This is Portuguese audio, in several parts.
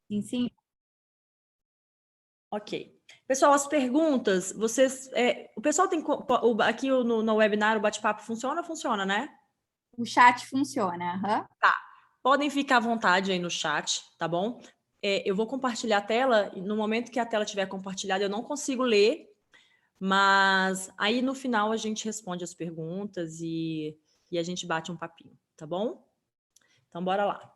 Sim, sim. Ok. Pessoal, as perguntas, vocês... o pessoal tem... aqui no webinar o bate-papo funciona? Funciona, né? O chat funciona. Aham. Tá. Podem ficar à vontade aí no chat, tá bom? Eu vou compartilhar a tela, e no momento que a tela estiver compartilhada, eu não consigo ler, mas aí no final a gente responde as perguntas e a gente bate um papinho, tá bom? Então, bora lá.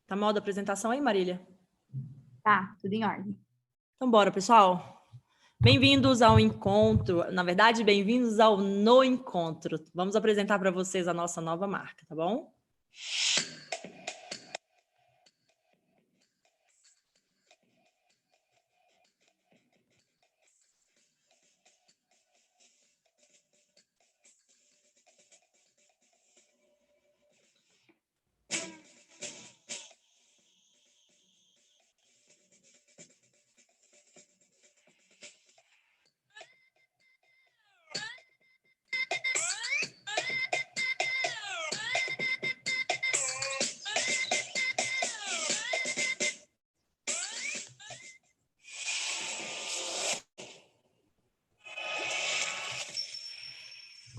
Tá mal da apresentação aí, Marília? Tá, tudo em ordem. Então, bora, pessoal. Bem-vindos ao encontro, na verdade, bem-vindos ao No Encontro. Vamos apresentar para vocês a nossa nova marca, tá bom?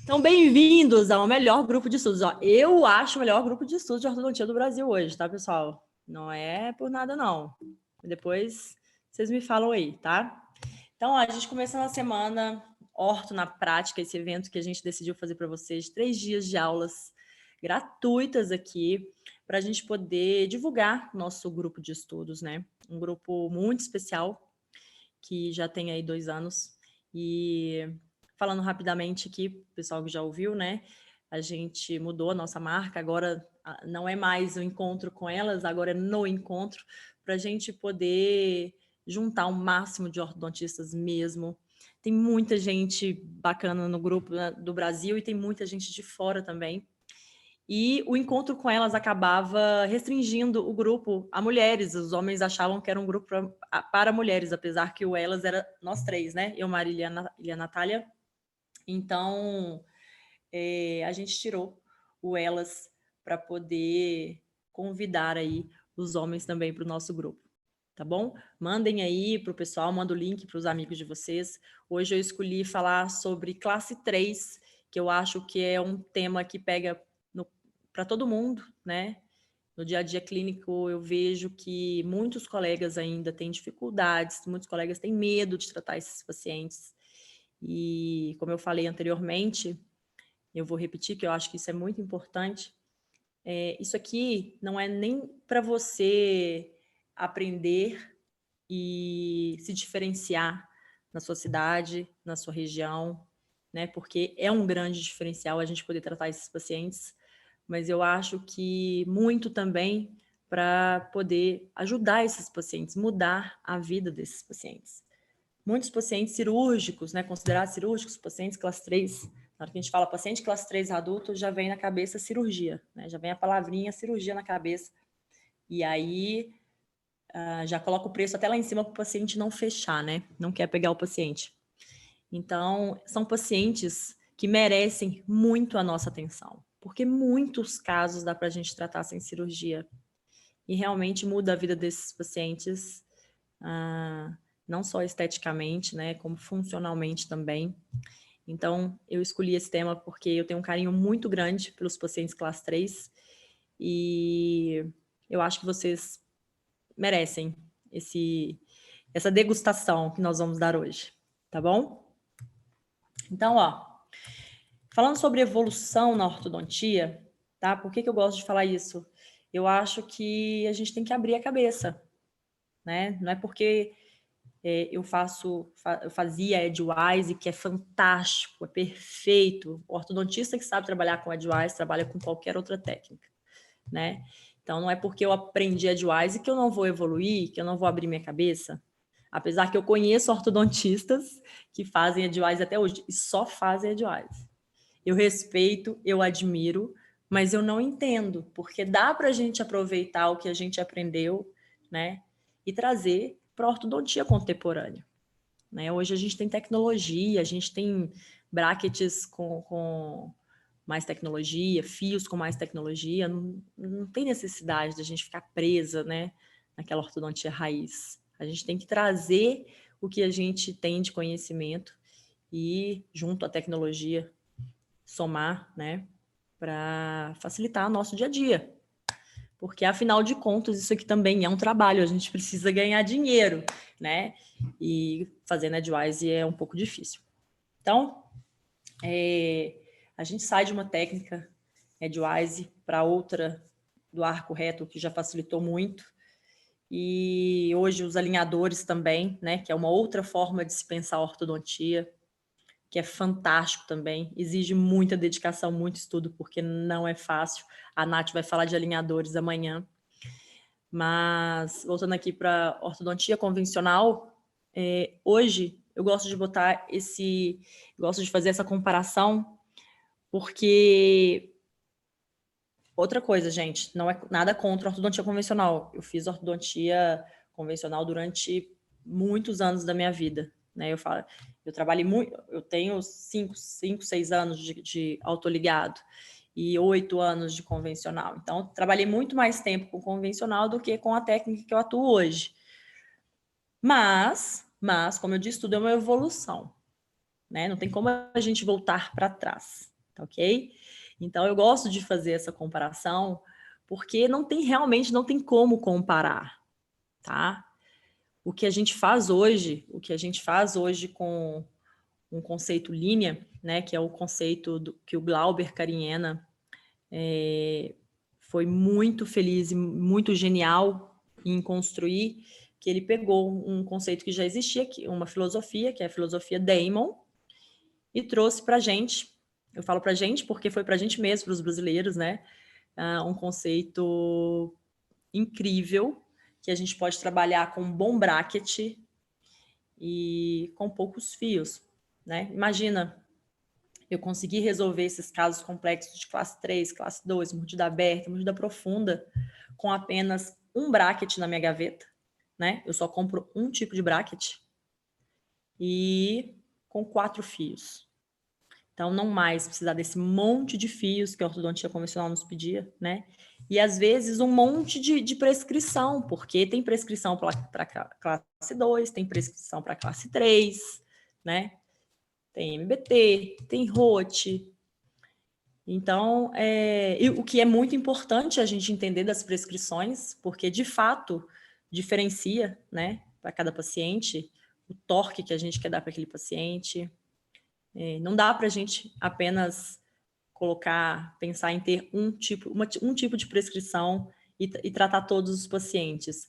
Então, bem-vindos ao melhor grupo de estudos. Ó, eu acho o melhor grupo de estudos de ortodontia do Brasil hoje, tá, pessoal? Não é por nada, não. Depois vocês me falam aí, tá? Então, ó, a gente começou a semana Orto na Prática, esse evento que a gente decidiu fazer para vocês, 3 dias de aulas gratuitas aqui, para a gente poder divulgar nosso grupo de estudos, né? Um grupo muito especial, que já tem aí 2 anos. E falando rapidamente aqui, o pessoal que já ouviu, né? A gente mudou a nossa marca, agora não é mais o encontro com elas, agora é no encontro, para a gente poder juntar o máximo de ortodontistas mesmo. Tem muita gente bacana no grupo, né, do Brasil e tem muita gente de fora também. E o encontro com elas acabava restringindo o grupo a mulheres. Os homens achavam que era um grupo para mulheres, apesar que o elas era nós 3, né? Eu, Marília e a Natália. Então, a gente tirou o elas para poder convidar aí os homens também para o nosso grupo. Tá bom? Mandem aí para o pessoal, manda o link para os amigos de vocês. Hoje eu escolhi falar sobre classe 3, que eu acho que é um tema que pega para todo mundo, né? No dia a dia clínico, eu vejo que muitos colegas ainda têm dificuldades, muitos colegas têm medo de tratar esses pacientes. E, como eu falei anteriormente, eu vou repetir que eu acho que isso é muito importante. Isso aqui não é nem para você aprender e se diferenciar na sua cidade, na sua região, né? Porque é um grande diferencial a gente poder tratar esses pacientes, mas eu acho que muito também para poder ajudar esses pacientes, mudar a vida desses pacientes. Muitos pacientes cirúrgicos, né, considerados cirúrgicos, pacientes classe 3, na hora que a gente fala paciente classe 3 adulto, já vem na cabeça cirurgia, né, já vem a palavrinha cirurgia na cabeça, e aí já coloca o preço até lá em cima para o paciente não fechar, né, não quer pegar o paciente. Então, são pacientes que merecem muito a nossa atenção, porque muitos casos dá para a gente tratar sem cirurgia e realmente muda a vida desses pacientes, não só esteticamente, né, como funcionalmente também. Então, eu escolhi esse tema porque eu tenho um carinho muito grande pelos pacientes classe 3 e eu acho que vocês merecem essa degustação que nós vamos dar hoje, tá bom? Então, ó, falando sobre evolução na ortodontia, tá? Por que eu gosto de falar isso? Eu acho que a gente tem que abrir a cabeça, né? Não é porque eu fazia Edgewise, que é fantástico, é perfeito. O ortodontista que sabe trabalhar com Edgewise trabalha com qualquer outra técnica, né? Então, não é porque eu aprendi Edgewise que eu não vou evoluir, que eu não vou abrir minha cabeça. Apesar que eu conheço ortodontistas que fazem Edgewise até hoje e só fazem Edgewise. Eu respeito, eu admiro, mas eu não entendo, porque dá para a gente aproveitar o que a gente aprendeu, né, e trazer para a ortodontia contemporânea. Né? Hoje a gente tem tecnologia, a gente tem brackets com mais tecnologia, fios com mais tecnologia, não tem necessidade da gente ficar presa, né, naquela ortodontia raiz. A gente tem que trazer o que a gente tem de conhecimento e, junto à tecnologia, somar, né, para facilitar o nosso dia a dia. Porque, afinal de contas, isso aqui também é um trabalho, a gente precisa ganhar dinheiro, né? E fazer Nedwise é um pouco difícil. Então, a gente sai de uma técnica Nedwise para outra do arco reto, que já facilitou muito. E hoje os alinhadores também, né? Que é uma outra forma de se pensar a ortodontia, que é fantástico também, exige muita dedicação, muito estudo, porque não é fácil. A Nath vai falar de alinhadores amanhã. Mas, voltando aqui para ortodontia convencional, hoje eu gosto de gosto de fazer essa comparação, porque outra coisa, gente, não é nada contra a ortodontia convencional. Eu fiz ortodontia convencional durante muitos anos da minha vida, né? Eu trabalhei muito, eu tenho 5, 6 anos de autoligado e 8 anos de convencional. Então, trabalhei muito mais tempo com convencional do que com a técnica que eu atuo hoje. Mas, como eu disse, tudo é uma evolução, né? Não tem como a gente voltar para trás, tá ok? Então, eu gosto de fazer essa comparação porque realmente não tem como comparar, tá? O que a gente faz hoje com um conceito linha, né, que é o conceito que o Glauber Cariena foi muito feliz e muito genial em construir, que ele pegou um conceito que já existia, uma filosofia, que é a filosofia Damon, e trouxe para a gente. Eu falo para a gente porque foi para a gente mesmo, para os brasileiros, né? Um conceito incrível, que a gente pode trabalhar com um bom bracket e com poucos fios, né? Imagina, eu consegui resolver esses casos complexos de classe 3, classe 2, mordida aberta, mordida profunda, com apenas um bracket na minha gaveta, né? Eu só compro um tipo de bracket e com 4 fios. Então, não mais precisar desse monte de fios que a ortodontia convencional nos pedia, né? E, às vezes, um monte de prescrição, porque tem prescrição para classe 2, tem prescrição para classe 3, né? Tem MBT, tem ROT. Então, o que é muito importante a gente entender das prescrições, porque, de fato, diferencia, né, para cada paciente, o torque que a gente quer dar para aquele paciente. Não dá para a gente apenas pensar em ter um tipo de prescrição e tratar todos os pacientes,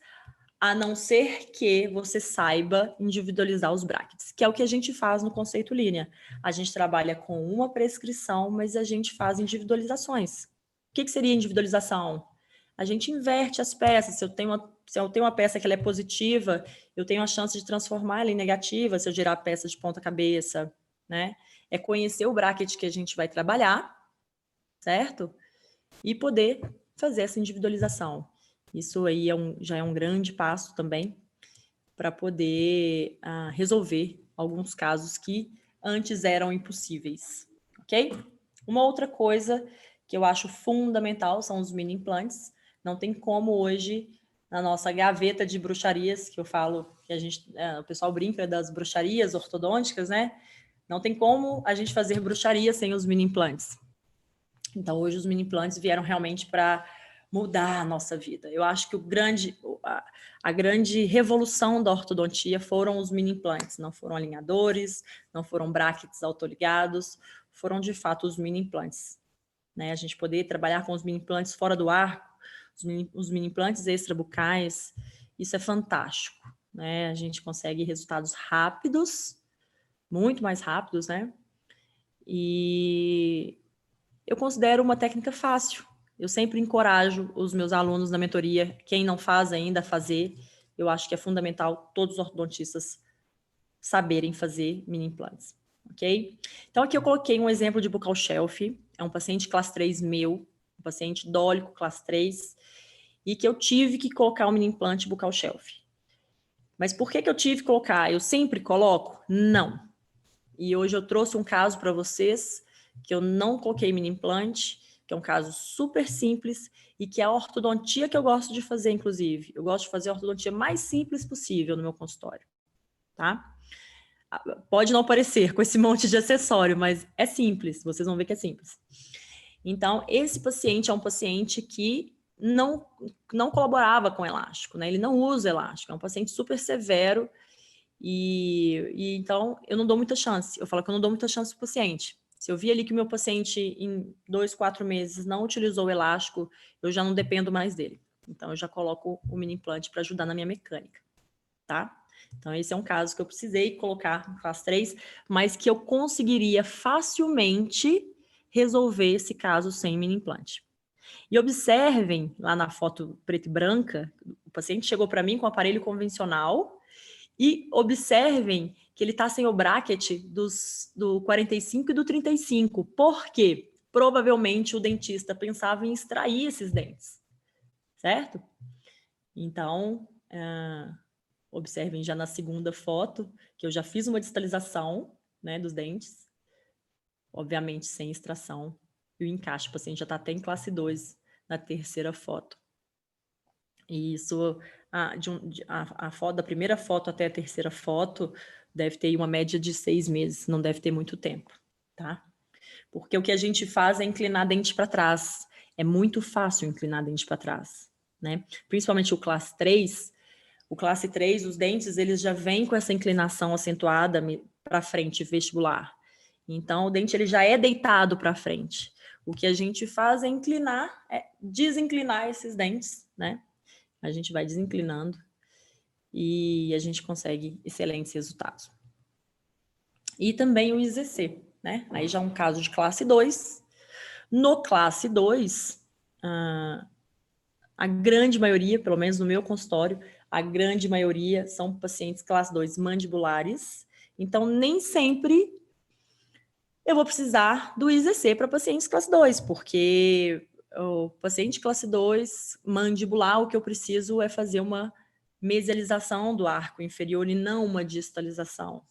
a não ser que você saiba individualizar os brackets, que é o que a gente faz no conceito linha. A gente trabalha com uma prescrição, mas a gente faz individualizações. O que seria individualização? A gente inverte as peças. Se eu tenho uma peça que ela é positiva, eu tenho a chance de transformar ela em negativa se eu girar a peça de ponta cabeça, né? É conhecer o bracket que a gente vai trabalhar, certo? E poder fazer essa individualização. Isso aí já é um grande passo também para poder resolver alguns casos que antes eram impossíveis, ok? Uma outra coisa que eu acho fundamental são os mini implantes. Não tem como hoje, na nossa gaveta de bruxarias, que eu falo que o pessoal brinca das bruxarias ortodônticas, né? Não tem como a gente fazer bruxaria sem os mini implantes. Então, hoje os mini implantes vieram realmente para mudar a nossa vida. Eu acho que a grande revolução da ortodontia foram os mini implantes, não foram alinhadores, não foram brackets autoligados, foram de fato os mini implantes. Né? A gente poder trabalhar com os mini implantes fora do arco, os mini implantes extrabucais, isso é fantástico. Né? A gente consegue resultados rápidos, muito mais rápidos, né? E eu considero uma técnica fácil. Eu sempre encorajo os meus alunos na mentoria, quem não faz ainda, a fazer. Eu acho que é fundamental todos os ortodontistas saberem fazer mini implantes, ok? Então, aqui eu coloquei um exemplo de buccal shelf. É um paciente classe 3 meu, um paciente dólico classe 3, e que eu tive que colocar um mini implante buccal shelf. Mas por que eu tive que colocar? Eu sempre coloco? Não. E hoje eu trouxe um caso para vocês que eu não coloquei mini implante, que é um caso super simples e que é a ortodontia que eu gosto de fazer, inclusive. Eu gosto de fazer a ortodontia mais simples possível no meu consultório, tá? Pode não parecer com esse monte de acessório, mas é simples, vocês vão ver que é simples. Então, esse paciente é um paciente que não colaborava com elástico, né? Ele não usa elástico, é um paciente super severo e então eu não dou muita chance. Eu falo que eu não dou muita chance para o paciente. Se eu vi ali que o meu paciente em 2, 4 meses não utilizou o elástico, eu já não dependo mais dele. Então, eu já coloco o mini implante para ajudar na minha mecânica, tá? Então, esse é um caso que eu precisei colocar no classe 3, mas que eu conseguiria facilmente resolver esse caso sem mini implante. E observem lá na foto preta e branca, o paciente chegou para mim com o aparelho convencional e observem que ele está sem o bracket do 45 e do 35. Por quê? Provavelmente o dentista pensava em extrair esses dentes, certo? Então, observem já na segunda foto que eu já fiz uma distalização, né, dos dentes, obviamente sem extração, e o encaixe, o paciente já está até em classe 2 na terceira foto. E isso, a foto, da primeira foto até a terceira foto, deve ter uma média de 6 meses, não deve ter muito tempo, tá? Porque o que a gente faz é inclinar dente para trás. É muito fácil inclinar dente para trás, né? Principalmente o classe 3. O classe 3, os dentes, eles já vêm com essa inclinação acentuada para frente, vestibular. Então, o dente ele já é deitado para frente. O que a gente faz é inclinar, desinclinar esses dentes, né? A gente vai desinclinando e a gente consegue excelentes resultados. E também o IZC, né? Aí já é um caso de classe 2. No classe 2, a grande maioria, pelo menos no meu consultório, a grande maioria são pacientes classe 2 mandibulares. Então, nem sempre eu vou precisar do IZC para pacientes classe 2, porque o paciente classe 2 mandibular, o que eu preciso é fazer uma mesialização do arco inferior e não uma distalização,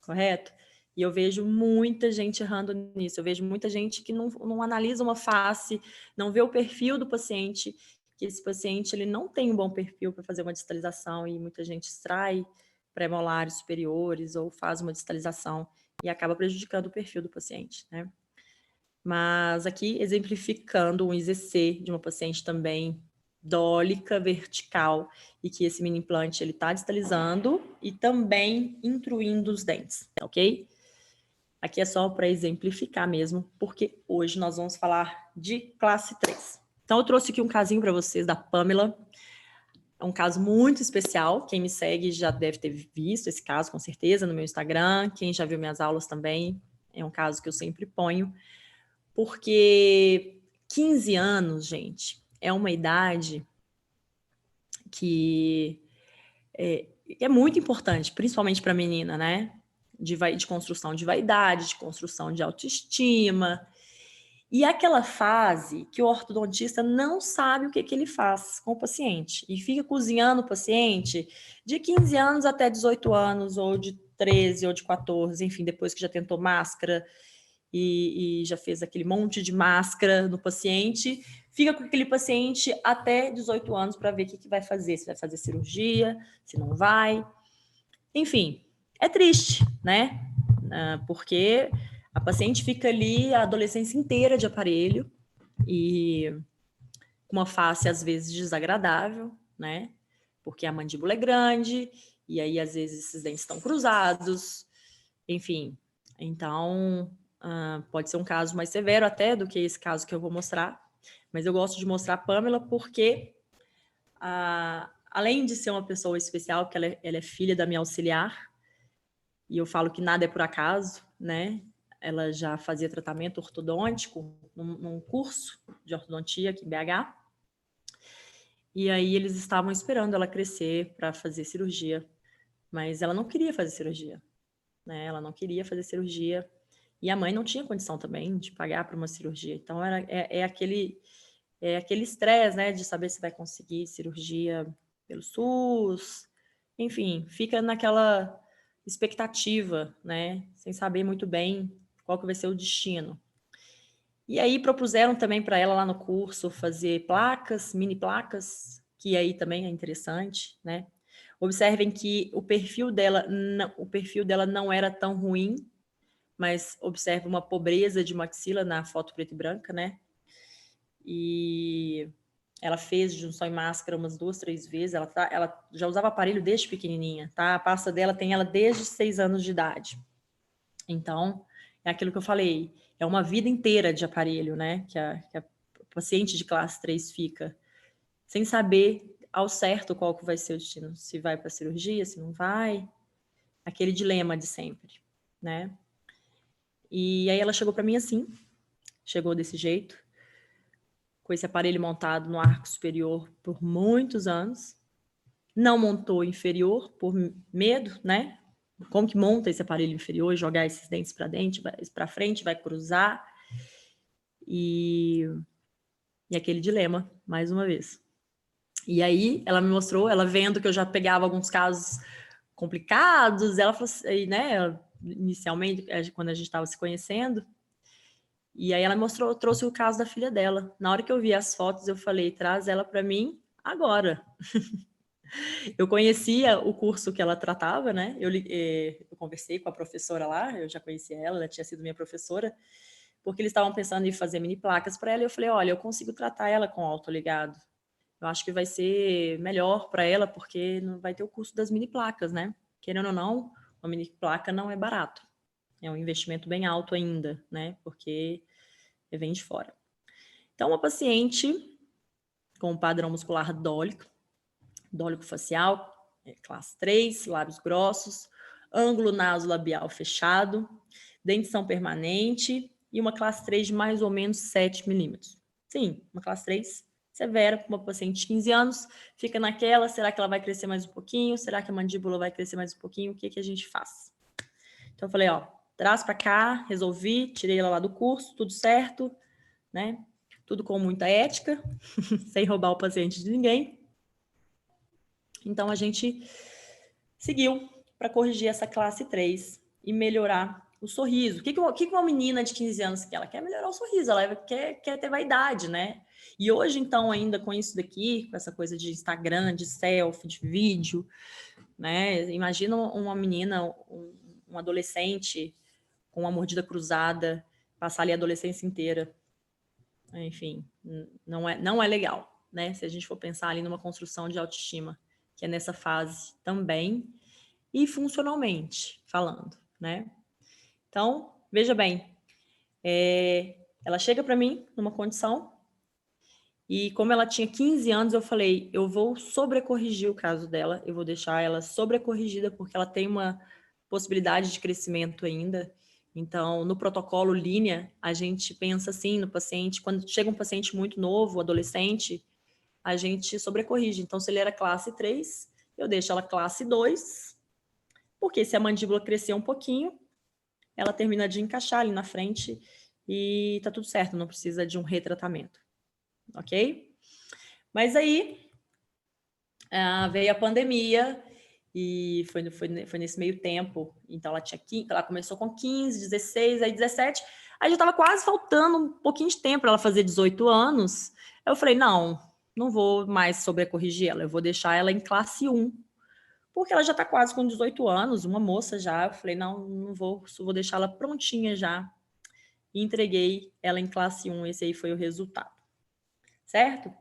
correto? E eu vejo muita gente errando nisso, eu vejo muita gente que não analisa uma face, não vê o perfil do paciente, que esse paciente ele não tem um bom perfil para fazer uma distalização e muita gente extrai pré-molares superiores ou faz uma distalização e acaba prejudicando o perfil do paciente, né? Mas aqui, exemplificando um IZC de uma paciente também dólica, vertical, e que esse mini implante ele está distalizando e também intruindo os dentes, ok? Aqui é só para exemplificar mesmo, porque hoje nós vamos falar de classe 3. Então, eu trouxe aqui um casinho para vocês da Pamela. É um caso muito especial. Quem me segue já deve ter visto esse caso, com certeza, no meu Instagram. Quem já viu minhas aulas também, é um caso que eu sempre ponho. Porque 15 anos, gente, é uma idade que é muito importante, principalmente para a menina, né? De construção de vaidade, de construção de autoestima. E é aquela fase que o ortodontista não sabe o que ele faz com o paciente e fica cozinhando o paciente de 15 anos até 18 anos, ou de 13, ou de 14, enfim, depois que já tentou máscara e já fez aquele monte de máscara no paciente, fica com aquele paciente até 18 anos para ver o que vai fazer, se vai fazer cirurgia, se não vai. Enfim, é triste, né? Porque a paciente fica ali a adolescência inteira de aparelho e com uma face às vezes desagradável, né? Porque a mandíbula é grande e aí às vezes esses dentes estão cruzados, enfim. Então, pode ser um caso mais severo até do que esse caso que eu vou mostrar, mas eu gosto de mostrar a Pamela porque, além de ser uma pessoa especial, porque ela é filha da minha auxiliar, e eu falo que nada é por acaso, né? Ela já fazia tratamento ortodôntico num curso de ortodontia aqui em BH. E aí eles estavam esperando ela crescer para fazer cirurgia, mas ela não queria fazer cirurgia, né? Ela não queria fazer cirurgia e a mãe não tinha condição também de pagar para uma cirurgia. Então é aquele estresse, né, de saber se vai conseguir cirurgia pelo SUS. Enfim, fica naquela expectativa, né? Sem saber muito bem qual que vai ser o destino. E aí propuseram também para ela lá no curso fazer placas, mini placas, que aí também é interessante, né? Observem que o perfil dela não era tão ruim, mas observe uma pobreza de maxila na foto preta e branca, né? E ela fez junção em máscara umas 2, 3 vezes. Ela já usava aparelho desde pequenininha, tá? A pasta dela tem ela desde 6 anos de idade. Então, é aquilo que eu falei, é uma vida inteira de aparelho, né? Que a paciente de classe 3 fica sem saber ao certo qual que vai ser o destino, se vai para cirurgia, se não vai, aquele dilema de sempre, né? E aí ela chegou para mim assim, chegou desse jeito, com esse aparelho montado no arco superior por muitos anos, não montou inferior por medo, né? Como que monta esse aparelho inferior, jogar esses dentes para dentro, para frente, vai cruzar, e aquele dilema, mais uma vez. E aí ela me mostrou, ela vendo que eu já pegava alguns casos complicados, ela falou assim, né, inicialmente, quando a gente estava se conhecendo, e aí ela mostrou, trouxe o caso da filha dela. Na hora que eu vi as fotos, eu falei, traz ela para mim agora. Eu conhecia o curso que ela tratava, né? Eu conversei com a professora lá, eu já conhecia ela tinha sido minha professora, porque eles estavam pensando em fazer mini placas para ela, e eu falei, olha, eu consigo tratar ela com autoligado. Eu acho que vai ser melhor para ela, porque não vai ter o custo das mini placas, né? Querendo ou não, uma mini placa não é barato. É um investimento bem alto ainda, né? Porque vem de fora. Então, uma paciente com padrão muscular dólico facial, classe 3, lábios grossos, ângulo nasolabial fechado, dentição permanente e uma classe 3 de mais ou menos 7 milímetros. Sim, uma classe 3 severa para uma paciente de 15 anos, fica naquela, será que ela vai crescer mais um pouquinho? Será que a mandíbula vai crescer mais um pouquinho? O que a gente faz? Então eu falei, ó, traz para cá, resolvi, tirei ela lá do curso, tudo certo, né? Tudo com muita ética, sem roubar o paciente de ninguém. Então a gente seguiu para corrigir essa classe 3 e melhorar o sorriso. O que uma menina de 15 anos quer? Ela quer melhorar o sorriso, ela quer ter vaidade, né? E hoje, então, ainda com isso daqui, com essa coisa de Instagram, de selfie, de vídeo, né? Imagina uma menina, um adolescente com uma mordida cruzada, passar ali a adolescência inteira. Enfim, não é legal, né? Se a gente for pensar ali numa construção de autoestima, que é nessa fase também, e funcionalmente falando, né? Então, veja bem, ela chega para mim numa condição, e como ela tinha 15 anos, eu falei, eu vou sobrecorrigir o caso dela, eu vou deixar ela sobrecorrigida, porque ela tem uma possibilidade de crescimento ainda. Então, no protocolo linha, a gente pensa assim no paciente, quando chega um paciente muito novo, adolescente, a gente sobrecorrige. Então, se ele era classe 3, eu deixo ela classe 2, porque se a mandíbula crescer um pouquinho, ela termina de encaixar ali na frente e tá tudo certo, não precisa de um retratamento, ok? Mas aí veio a pandemia e foi nesse meio tempo. Então ela começou com 15, 16, aí 17, aí já estava quase faltando um pouquinho de tempo para ela fazer 18 anos. Eu falei, não vou mais sobrecorrigir ela, eu vou deixar ela em classe 1, porque ela já está quase com 18 anos, uma moça já. Eu falei, não vou deixar ela prontinha já. E entreguei ela em classe 1, esse aí foi o resultado. Certo?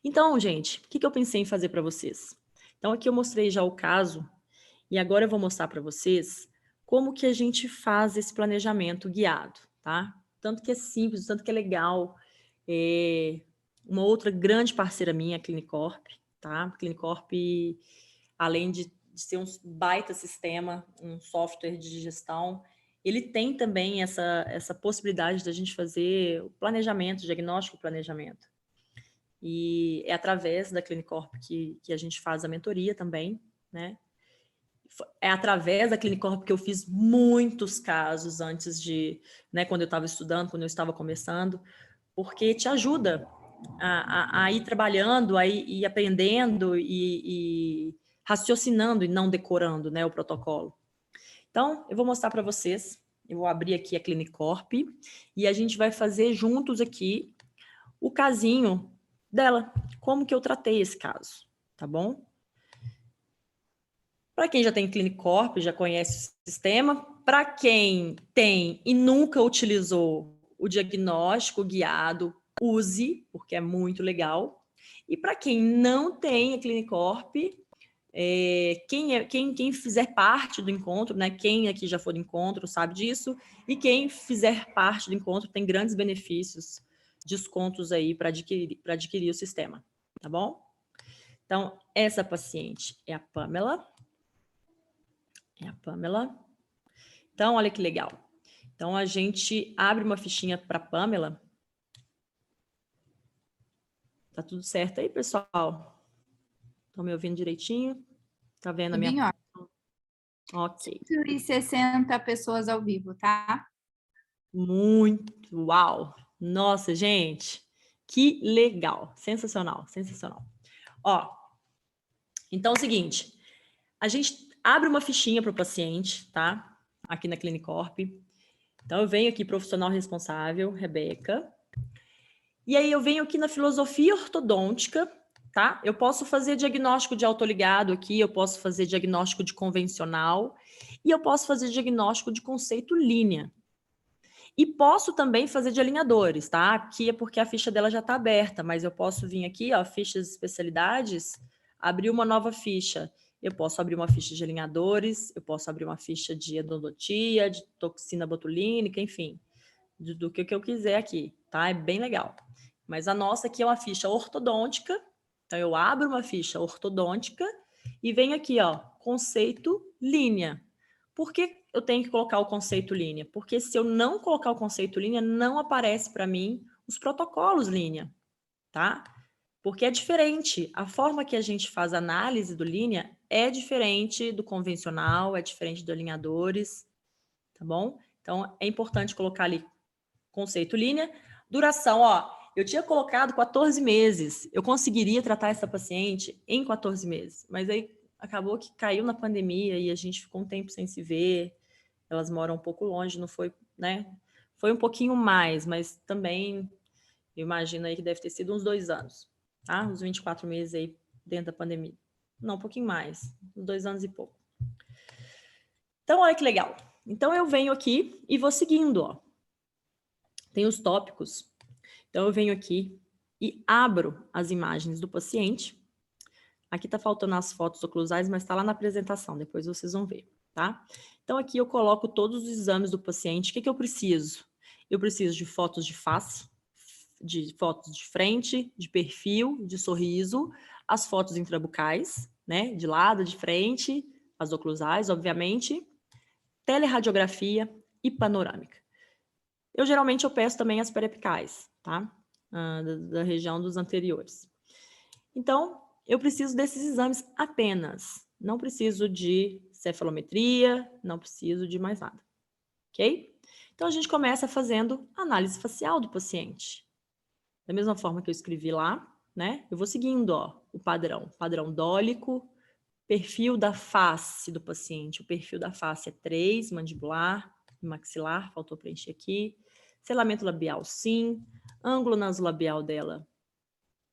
Então, gente, o que eu pensei em fazer para vocês? Então, aqui eu mostrei já o caso, e agora eu vou mostrar para vocês como que a gente faz esse planejamento guiado, tá? Tanto que é simples, tanto que é legal. Uma outra grande parceira minha, a Clinicorp, tá? A Clinicorp, além de ser um baita sistema, um software de gestão, ele tem também essa possibilidade da gente fazer o planejamento, diagnóstico e planejamento. E é através da Clinicorp que a gente faz a mentoria também, né? É através da Clinicorp que eu fiz muitos casos antes de, né, quando eu estava estudando, quando eu estava começando, porque te ajuda a ir trabalhando, a ir aprendendo e raciocinando e não decorando, né, o protocolo. Então, eu vou mostrar para vocês. Eu vou abrir aqui a Clinicorp e a gente vai fazer juntos aqui o casinho dela, como que eu tratei esse caso, tá bom? Para quem já tem Clinicorp, já conhece o sistema. Para quem tem e nunca utilizou o diagnóstico guiado, use, porque é muito legal. E para quem não tem a Clinicorp, quem fizer parte do encontro, né? Quem aqui já for do encontro sabe disso, e quem fizer parte do encontro tem grandes benefícios, descontos aí para adquirir o sistema, tá bom? Então, essa paciente é a Pamela. Então, olha que legal. Então, a gente abre uma fichinha para a Pamela. Tá tudo certo aí, pessoal? Estão me ouvindo direitinho? Tá vendo a Tudo em minha... ordem. Ok. 160 pessoas ao vivo, tá? Muito, uau! Nossa, gente, que legal! Sensacional, sensacional. Ó, então é o seguinte, a gente abre uma fichinha para o paciente, tá? Aqui na Clinicorp. Então eu venho aqui, profissional responsável, Rebeca. E aí eu venho aqui na filosofia ortodôntica, tá? Eu posso fazer diagnóstico de autoligado aqui, eu posso fazer diagnóstico de convencional e eu posso fazer diagnóstico de conceito linha. E posso também fazer de alinhadores, tá? Aqui é porque a ficha dela já está aberta, mas eu posso vir aqui, ó, fichas de especialidades, abrir uma nova ficha. Eu posso abrir uma ficha de alinhadores, eu posso abrir uma ficha de endodontia, de toxina botulínica, enfim, do que eu quiser aqui, tá? É bem legal. Mas a nossa aqui é uma ficha ortodôntica, então eu abro uma ficha ortodôntica e venho aqui, ó, conceito linha. Por que eu tenho que colocar o conceito linha? Porque se eu não colocar o conceito linha, não aparece para mim os protocolos linha, tá? Porque é diferente. A forma que a gente faz análise do linha é diferente do convencional, é diferente do alinhadores, tá bom? Então, é importante colocar ali conceito linha. Duração, ó, eu tinha colocado 14 meses. Eu conseguiria tratar essa paciente em 14 meses, mas aí acabou que caiu na pandemia e a gente ficou um tempo sem se ver. Elas moram um pouco longe, não foi, né? Foi um pouquinho mais, mas também eu imagino aí que deve ter sido uns 2 anos, tá? Uns 24 meses aí dentro da pandemia. Não, um pouquinho mais, uns 2 anos e pouco. Então, olha que legal. Então, eu venho aqui e vou seguindo, ó. Tem os tópicos. Então, eu venho aqui e abro as imagens do paciente. Aqui tá faltando as fotos oclusais, mas tá lá na apresentação, depois vocês vão ver, tá? Então, aqui eu coloco todos os exames do paciente. O que eu preciso? Eu preciso de fotos de face, de fotos de frente, de perfil, de sorriso, as fotos intrabucais, né? De lado, de frente, as oclusais, obviamente, teleradiografia e panorâmica. Eu geralmente peço também as periapicais, tá? Da região dos anteriores. Então, eu preciso desses exames apenas. Não preciso de cefalometria, não preciso de mais nada. Ok? Então, a gente começa fazendo análise facial do paciente. Da mesma forma que eu escrevi lá, né? Eu vou seguindo, ó, o padrão. Padrão dólico, perfil da face do paciente. O perfil da face é 3, mandibular, maxilar, faltou preencher aqui. Selamento labial, sim. Ângulo nasolabial dela,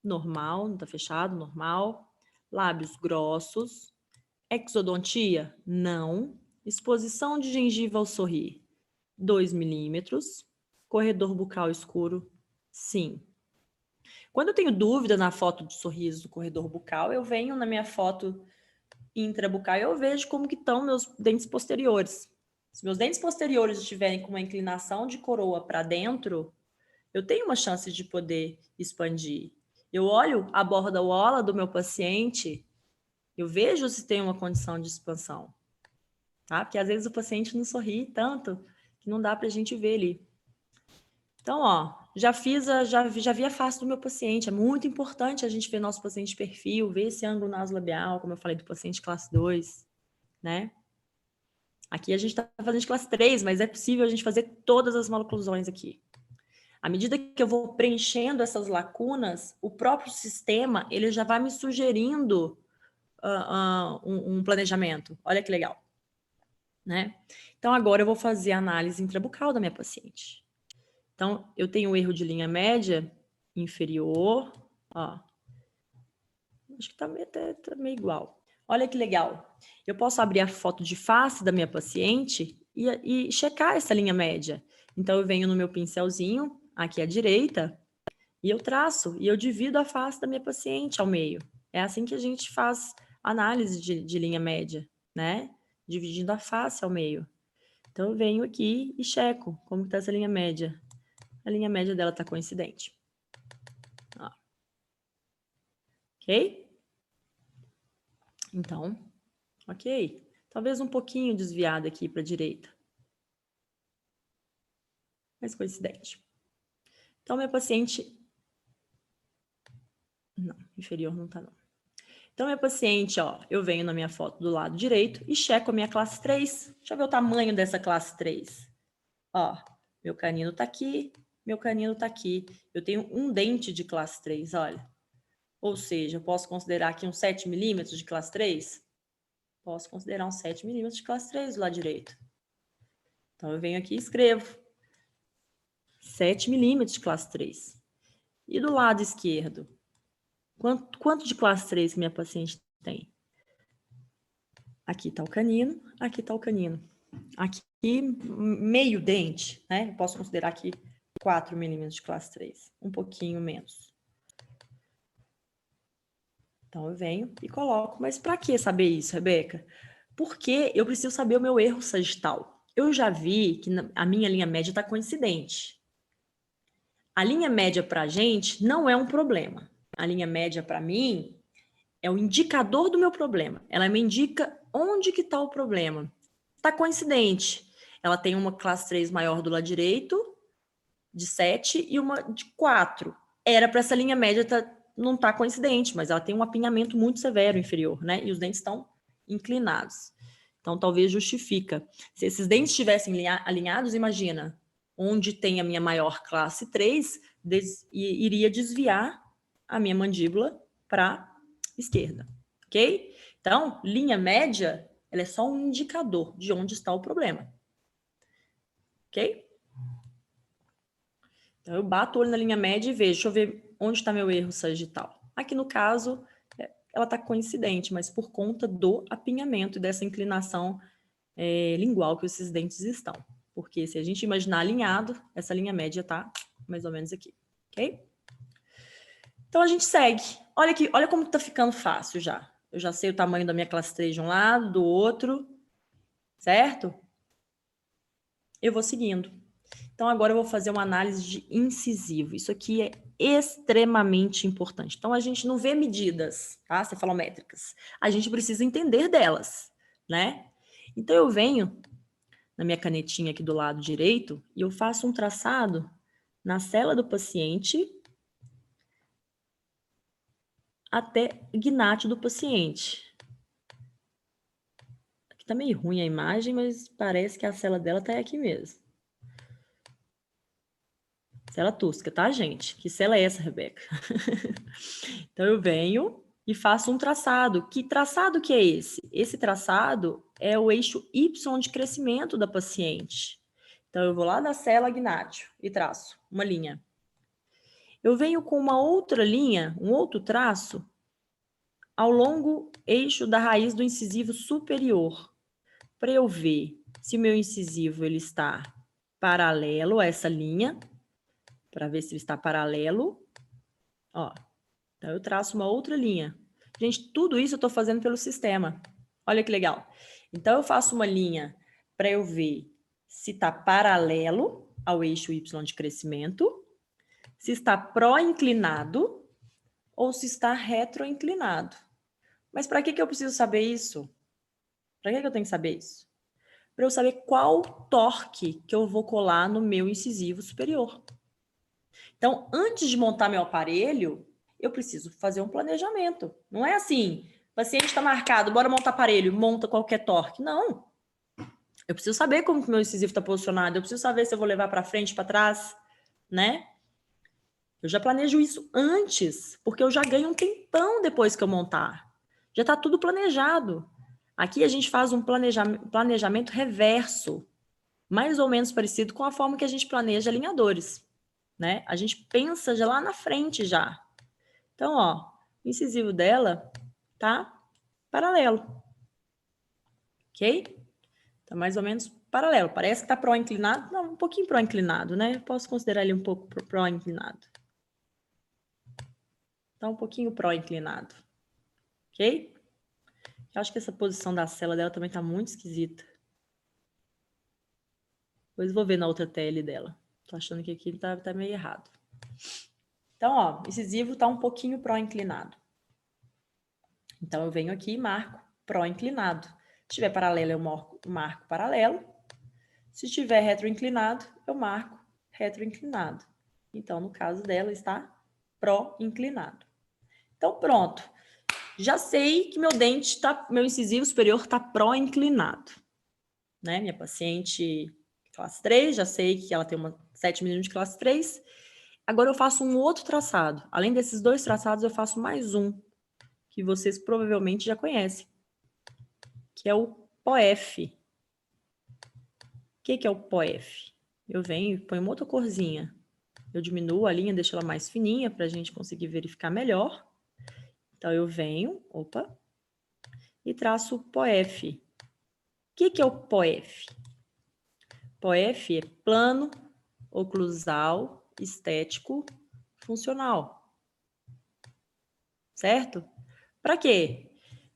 normal, não tá fechado, normal. Lábios grossos. Exodontia, não. Exposição de gengiva ao sorrir, 2 milímetros. Corredor bucal escuro, sim. Quando eu tenho dúvida na foto de sorriso do corredor bucal, eu venho na minha foto intrabucal e eu vejo como que estão meus dentes posteriores. Se meus dentes posteriores estiverem com uma inclinação de coroa para dentro, eu tenho uma chance de poder expandir. Eu olho a borda-ola do meu paciente, eu vejo se tem uma condição de expansão, tá? Porque às vezes o paciente não sorri tanto que não dá para a gente ver ali. Então, ó, já vi a face do meu paciente. É muito importante a gente ver nosso paciente de perfil, ver esse ângulo nasolabial, como eu falei, do paciente classe 2, né? Aqui a gente está fazendo de classe 3, mas é possível a gente fazer todas as maloclusões aqui. À medida que eu vou preenchendo essas lacunas, o próprio sistema ele já vai me sugerindo um planejamento. Olha que legal, né? Então, agora eu vou fazer a análise intrabucal da minha paciente. Então, eu tenho um erro de linha média inferior, ó. Acho que tá meio igual. Olha que legal. Eu posso abrir a foto de face da minha paciente e checar essa linha média. Então, eu venho no meu pincelzinho, aqui à direita, e eu traço, e eu divido a face da minha paciente ao meio. É assim que a gente faz análise de linha média, né? Dividindo a face ao meio. Então, eu venho aqui e checo como está essa linha média. A linha média dela está coincidente. Ó. Ok? Então, ok. Talvez um pouquinho desviada aqui para a direita. Mas coincidente. Então, minha paciente... Não, inferior não está não. Então, minha paciente, ó, eu venho na minha foto do lado direito e checo a minha classe 3. Deixa eu ver o tamanho dessa classe 3. Ó, meu canino tá aqui, meu canino tá aqui. Eu tenho um dente de classe 3, olha. Ou seja, eu posso considerar aqui uns 7 milímetros de classe 3? Posso considerar uns 7 milímetros de classe 3 do lado direito. Então, eu venho aqui e escrevo 7 milímetros de classe 3. E do lado esquerdo? Quanto de classe 3 que minha paciente tem? Aqui está o canino, aqui está o canino. Aqui, meio dente, né? Eu posso considerar aqui 4 milímetros de classe 3, um pouquinho menos. Então, eu venho e coloco. Mas para que saber isso, Rebeca? Porque eu preciso saber o meu erro sagital. Eu já vi que a minha linha média está coincidente. A linha média para a gente não é um problema. A linha média para mim é o indicador do meu problema. Ela me indica onde que está o problema. Está coincidente. Ela tem uma classe 3 maior do lado direito, de 7, e uma de 4. Era para essa linha média não estar coincidente, mas ela tem um apinhamento muito severo inferior, né? E os dentes estão inclinados. Então, talvez justifica. Se esses dentes estivessem alinhados, imagina, onde tem a minha maior classe 3, iria desviar a minha mandíbula para esquerda, ok? Então, linha média, ela é só um indicador de onde está o problema, ok? Então, eu bato o olho na linha média e vejo, deixa eu ver onde está meu erro sagital. Aqui, no caso, ela está coincidente, mas por conta do apinhamento e dessa inclinação lingual que esses dentes estão. Porque se a gente imaginar alinhado, essa linha média está mais ou menos aqui, ok? Então, a gente segue. Olha aqui, olha como está ficando fácil já. Eu já sei o tamanho da minha classe 3 de um lado, do outro, certo? Eu vou seguindo. Então, agora eu vou fazer uma análise de incisivo. Isso aqui é extremamente importante. Então, a gente não vê medidas, tá? Cefalométricas. A gente precisa entender delas, né? Então, eu venho na minha canetinha aqui do lado direito e eu faço um traçado na cela do paciente até o gnate do paciente. Aqui tá meio ruim a imagem, mas parece que a cela dela tá aqui mesmo. Cela tosca, tá, gente? Que cela é essa, Rebeca? Então, eu venho e faço um traçado. Que traçado que é esse? Esse traçado é o eixo Y de crescimento da paciente. Então, eu vou lá na cela gnátio e traço uma linha. Eu venho com uma outra linha, um outro traço, ao longo eixo da raiz do incisivo superior, para eu ver se o meu incisivo ele está paralelo a essa linha, para ver se ele está paralelo. Ó, então eu traço uma outra linha. Gente, tudo isso eu estou fazendo pelo sistema. Olha que legal. Então, eu faço uma linha para eu ver se está paralelo ao eixo Y de crescimento, se está pró-inclinado ou se está retroinclinado. Mas para que eu preciso saber isso? Para que eu tenho que saber isso? Para eu saber qual torque que eu vou colar no meu incisivo superior. Então, antes de montar meu aparelho, eu preciso fazer um planejamento. Não é assim, o paciente está marcado, bora montar aparelho, monta qualquer torque. Não. Eu preciso saber como que o meu incisivo está posicionado, eu preciso saber se eu vou levar para frente, para trás, né? Eu já planejo isso antes, porque eu já ganho um tempão depois que eu montar. Já está tudo planejado. Aqui a gente faz um planejamento reverso, mais ou menos parecido com a forma que a gente planeja alinhadores, né? A gente pensa já lá na frente já. Então, ó, o incisivo dela tá paralelo, ok? Tá mais ou menos paralelo. Parece que tá pró-inclinado, não, um pouquinho pró-inclinado, né? Posso considerar ele um pouco pró-inclinado. Tá um pouquinho pró-inclinado, ok? Eu acho que essa posição da cela dela também tá muito esquisita. Depois vou ver na outra tele dela. Tô achando que aqui tá meio errado. Então, ó, incisivo tá um pouquinho pró-inclinado. Então, eu venho aqui e marco pró-inclinado. Se tiver paralelo, eu marco paralelo. Se estiver retroinclinado, eu marco retroinclinado. Então, no caso dela, está pró-inclinado. Então, pronto. Já sei que meu incisivo superior está pró-inclinado. Né? Minha paciente classe 3, já sei que ela tem uma 7 milímetros de classe 3. Agora eu faço um outro traçado. Além desses dois traçados, eu faço mais um, que vocês provavelmente já conhecem, que é o POF. O que é o POF? Eu venho e ponho uma outra corzinha. Eu diminuo a linha, deixo ela mais fininha para a gente conseguir verificar melhor. Então, eu venho, e traço o POF. O que é o POF? POF é plano oclusal estético funcional. Certo? Para quê?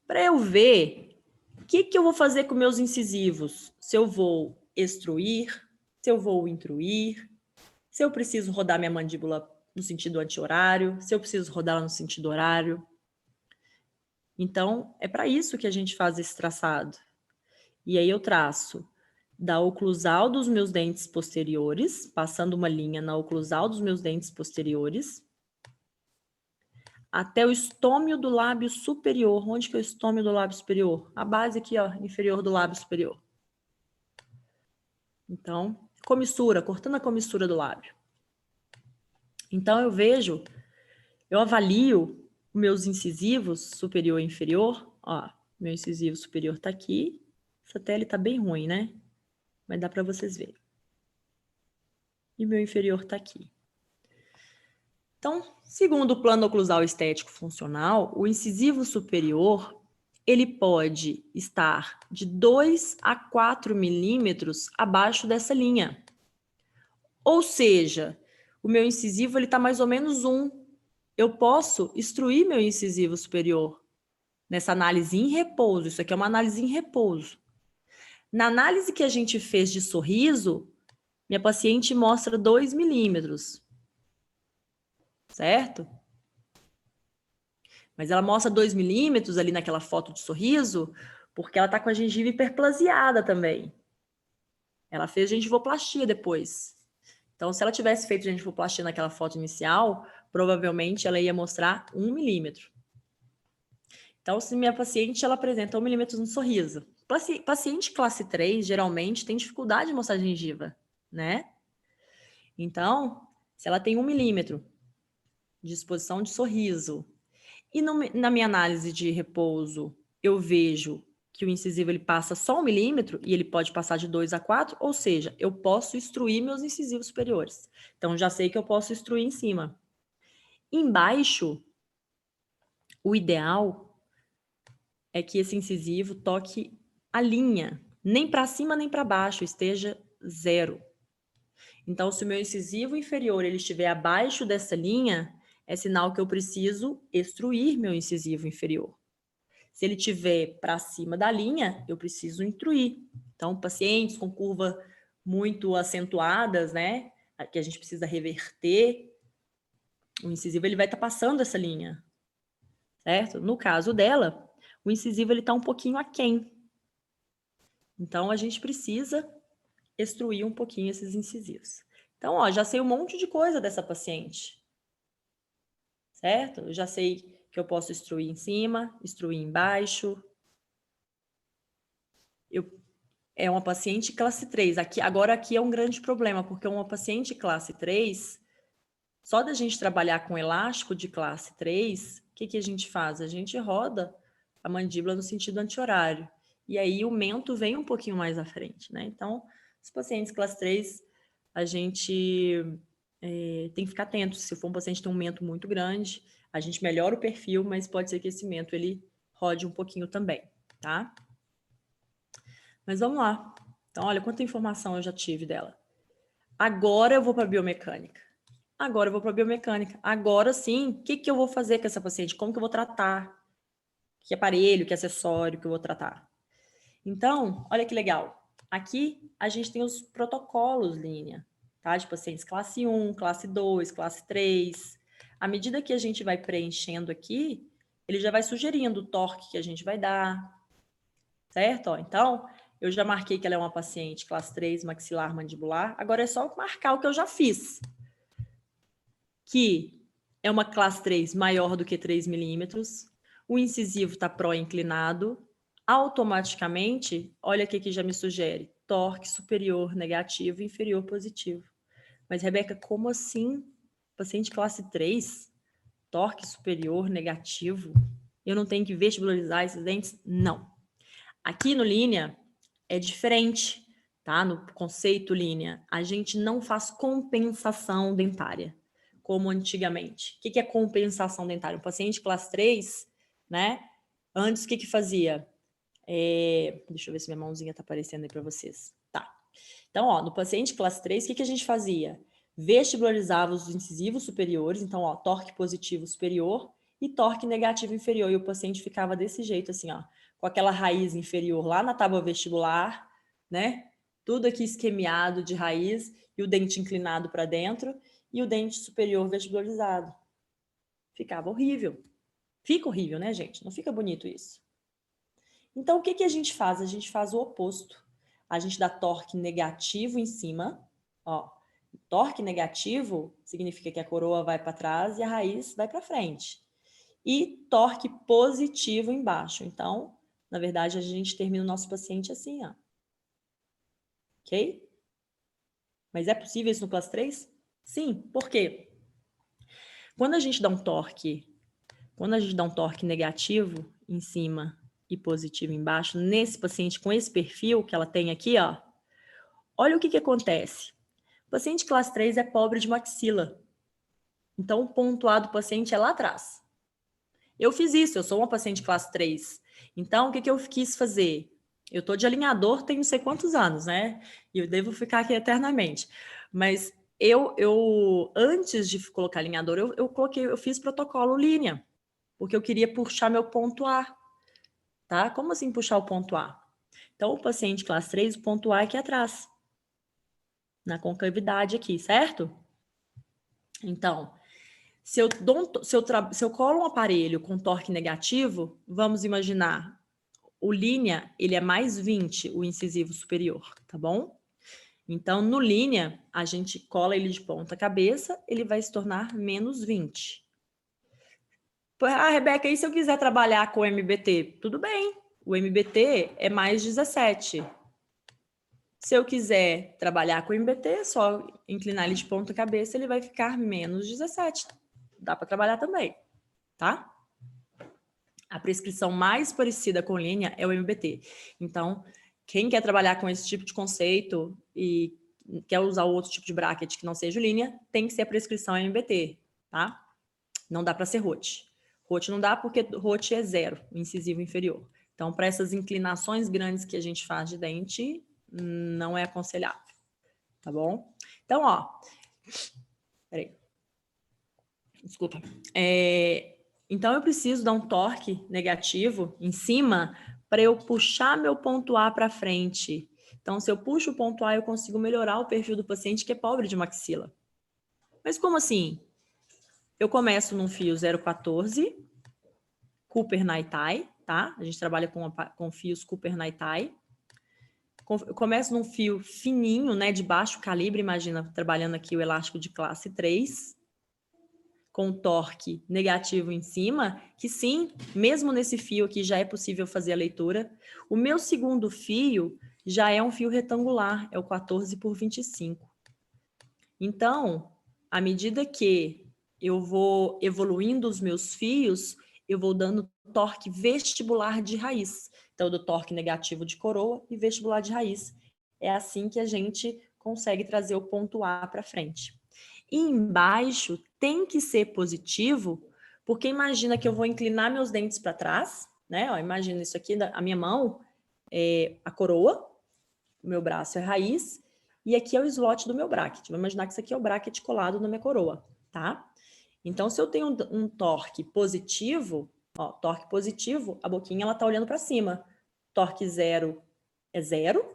Para eu ver o que eu vou fazer com meus incisivos. Se eu vou extruir, se eu vou intruir, se eu preciso rodar minha mandíbula no sentido anti-horário, se eu preciso rodá-la no sentido horário. Então, é para isso que a gente faz esse traçado. E aí eu traço da oclusal dos meus dentes posteriores, passando uma linha na oclusal dos meus dentes posteriores, até o estômio do lábio superior. Onde que é o estômio do lábio superior? A base aqui, ó, inferior do lábio superior. Então, comissura, cortando a comissura do lábio. Então, eu avalio meus incisivos superior e inferior. Ó, meu incisivo superior tá aqui. Essa tela tá bem ruim, né? Mas dá para vocês verem. E meu inferior tá aqui. Então, segundo o plano oclusal estético funcional, o incisivo superior, ele pode estar de 2 a 4 milímetros abaixo dessa linha. Ou seja, o meu incisivo ele está mais ou menos 1. Eu posso extruir meu incisivo superior nessa análise em repouso. Isso aqui é uma análise em repouso. Na análise que a gente fez de sorriso, minha paciente mostra 2 milímetros. Certo? Mas ela mostra 2 milímetros ali naquela foto de sorriso, porque ela está com a gengiva hiperplasiada também. Ela fez gengivoplastia depois. Então, se ela tivesse feito gengivoplastia naquela foto inicial, provavelmente ela ia mostrar 1 milímetro. Então, se minha paciente ela apresenta 1 milímetro no sorriso, paciente classe 3 geralmente tem dificuldade de mostrar gengiva, né? Então, se ela tem 1 milímetro de exposição de sorriso, e na minha análise de repouso, eu vejo que o incisivo ele passa só 1 milímetro e ele pode passar de 2 a 4, ou seja, eu posso extruir meus incisivos superiores. Então, já sei que eu posso extruir em cima. Embaixo, o ideal é que esse incisivo toque a linha, nem para cima nem para baixo, esteja 0. Então, se o meu incisivo inferior ele estiver abaixo dessa linha, é sinal que eu preciso extruir meu incisivo inferior. Se ele estiver para cima da linha, eu preciso intruir. Então, pacientes com curva muito acentuadas, né, que a gente precisa reverter, o incisivo ele vai estar passando essa linha, certo? No caso dela, o incisivo ele está um pouquinho aquém. Então, a gente precisa extruir um pouquinho esses incisivos. Então, ó, já sei um monte de coisa dessa paciente, certo? Eu já sei que eu posso extruir em cima, extruir embaixo. É uma paciente classe 3. Agora aqui é um grande problema, porque uma paciente classe 3, só da gente trabalhar com elástico de classe 3, o que a gente faz? A gente roda a mandíbula no sentido anti-horário. E aí o mento vem um pouquinho mais à frente, né? Então, os pacientes classe 3, a gente tem que ficar atento. Se for um paciente que tem um mento muito grande, a gente melhora o perfil, mas pode ser que esse mento ele rode um pouquinho também, tá? Mas vamos lá. Então, olha quanta informação eu já tive dela. Agora eu vou para a biomecânica. Agora sim, o que eu vou fazer com essa paciente? Como que eu vou tratar? Que aparelho, que acessório que eu vou tratar? Então, olha que legal. Aqui a gente tem os protocolos linha, tá? De pacientes classe 1, classe 2, classe 3. À medida que a gente vai preenchendo aqui, ele já vai sugerindo o torque que a gente vai dar, certo? Ó, então, eu já marquei que ela é uma paciente classe 3, maxilar mandibular. Agora é só marcar o que eu já fiz. Que é uma classe 3 maior do que 3 milímetros. O incisivo está pró-inclinado. Automaticamente, olha o que já me sugere. Torque superior negativo e inferior positivo. Mas, Rebeca, como assim? Paciente classe 3? Torque superior negativo? Eu não tenho que vestibularizar esses dentes? Não. Aqui no Linea é diferente, tá? No conceito Linea, a gente não faz compensação dentária, como antigamente. O que é compensação dentária? Um paciente classe 3, né? Antes, o que fazia? Deixa eu ver se minha mãozinha tá aparecendo aí para vocês. Tá. Então, ó, no paciente classe 3, o que a gente fazia? Vestibularizava os incisivos superiores, então, ó, torque positivo superior e torque negativo inferior. E o paciente ficava desse jeito, assim, ó, com aquela raiz inferior lá na tábua vestibular, né? Tudo aqui esquemiado de raiz e o dente inclinado para dentro e o dente superior vestibularizado. Ficava horrível. Fica horrível, né, gente? Não fica bonito isso. Então, o que a gente faz? A gente faz o oposto. A gente dá torque negativo em cima, ó. Torque negativo significa que a coroa vai para trás e a raiz vai para frente. E torque positivo embaixo. Então, na verdade, a gente termina o nosso paciente assim, ó. Ok? Mas é possível isso no classe 3? Sim. Por quê? Quando a gente dá um torque negativo em cima e positivo embaixo, nesse paciente com esse perfil que ela tem aqui, ó, olha o que acontece. O paciente classe 3 é pobre de maxila. Então, o ponto A do paciente é lá atrás. Eu fiz isso, eu sou uma paciente classe 3. Então, o que eu quis fazer? Eu tô de alinhador tem não sei quantos anos, né? E eu devo ficar aqui eternamente. Mas eu antes de colocar alinhador, eu fiz protocolo Linea, porque eu queria puxar meu ponto A. Tá? Como assim puxar o ponto A? Então, o paciente classe 3, o ponto A é aqui atrás, na concavidade aqui, certo? Então, se eu colo um aparelho com torque negativo, vamos imaginar, o Linea, ele é mais 20, o incisivo superior, tá bom? Então, no Linea, a gente cola ele de ponta cabeça, ele vai se tornar menos 20. Ah, Rebeca, e se eu quiser trabalhar com o MBT? Tudo bem, o MBT é mais 17. Se eu quiser trabalhar com o MBT, é só inclinar ele de ponta cabeça, ele vai ficar menos 17. Dá para trabalhar também, tá? A prescrição mais parecida com Linea é o MBT. Então, quem quer trabalhar com esse tipo de conceito e quer usar outro tipo de bracket que não seja o Linea, tem que ser a prescrição MBT, tá? Não dá para ser ROT. ROT não dá porque ROT é 0, o incisivo inferior. Então, para essas inclinações grandes que a gente faz de dente, não é aconselhável, tá bom? Então, ó, peraí. Desculpa. Então, eu preciso dar um torque negativo em cima para eu puxar meu ponto A para frente. Então, se eu puxo o ponto A, eu consigo melhorar o perfil do paciente que é pobre de maxila. Mas como assim? Eu começo num fio 0,14, Cooper Naitai, tá? A gente trabalha com fios Cooper Naitai. Eu começo num fio fininho, né, de baixo calibre, imagina, trabalhando aqui o elástico de classe 3, com torque negativo em cima, que sim, mesmo nesse fio aqui já é possível fazer a leitura. O meu segundo fio já é um fio retangular, é o 14 por 25. Então, à medida que eu vou evoluindo os meus fios, eu vou dando torque vestibular de raiz. Então, eu dou torque negativo de coroa e vestibular de raiz. É assim que a gente consegue trazer o ponto A para frente. E embaixo tem que ser positivo, porque imagina que eu vou inclinar meus dentes para trás, né? Ó, imagina isso aqui, a minha mão é a coroa, o meu braço é a raiz, e aqui é o slot do meu bracket. Vamos imaginar que isso aqui é o bracket colado na minha coroa, tá? Então, se eu tenho um torque positivo, ó, torque positivo, a boquinha ela tá olhando para cima. Torque zero é zero,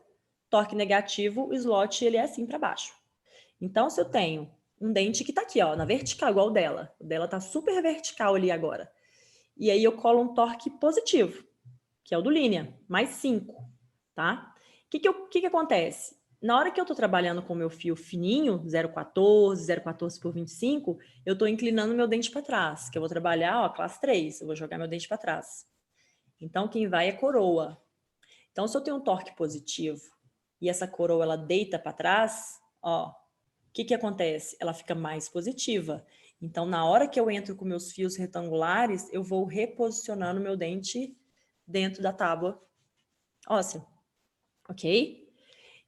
torque negativo, o slot ele é assim para baixo. Então, se eu tenho um dente que tá aqui, ó, na vertical, igual o dela tá super vertical ali agora. E aí eu colo um torque positivo, que é o do linha, mais 5, tá? O que acontece? Na hora que eu tô trabalhando com o meu fio fininho, 0,14 por 25, eu tô inclinando meu dente para trás, que eu vou trabalhar, ó, classe 3, eu vou jogar meu dente para trás. Então, quem vai é coroa. Então, se eu tenho um torque positivo e essa coroa ela deita para trás, ó, o que acontece? Ela fica mais positiva. Então, na hora que eu entro com meus fios retangulares, eu vou reposicionando meu dente dentro da tábua óssea, ok?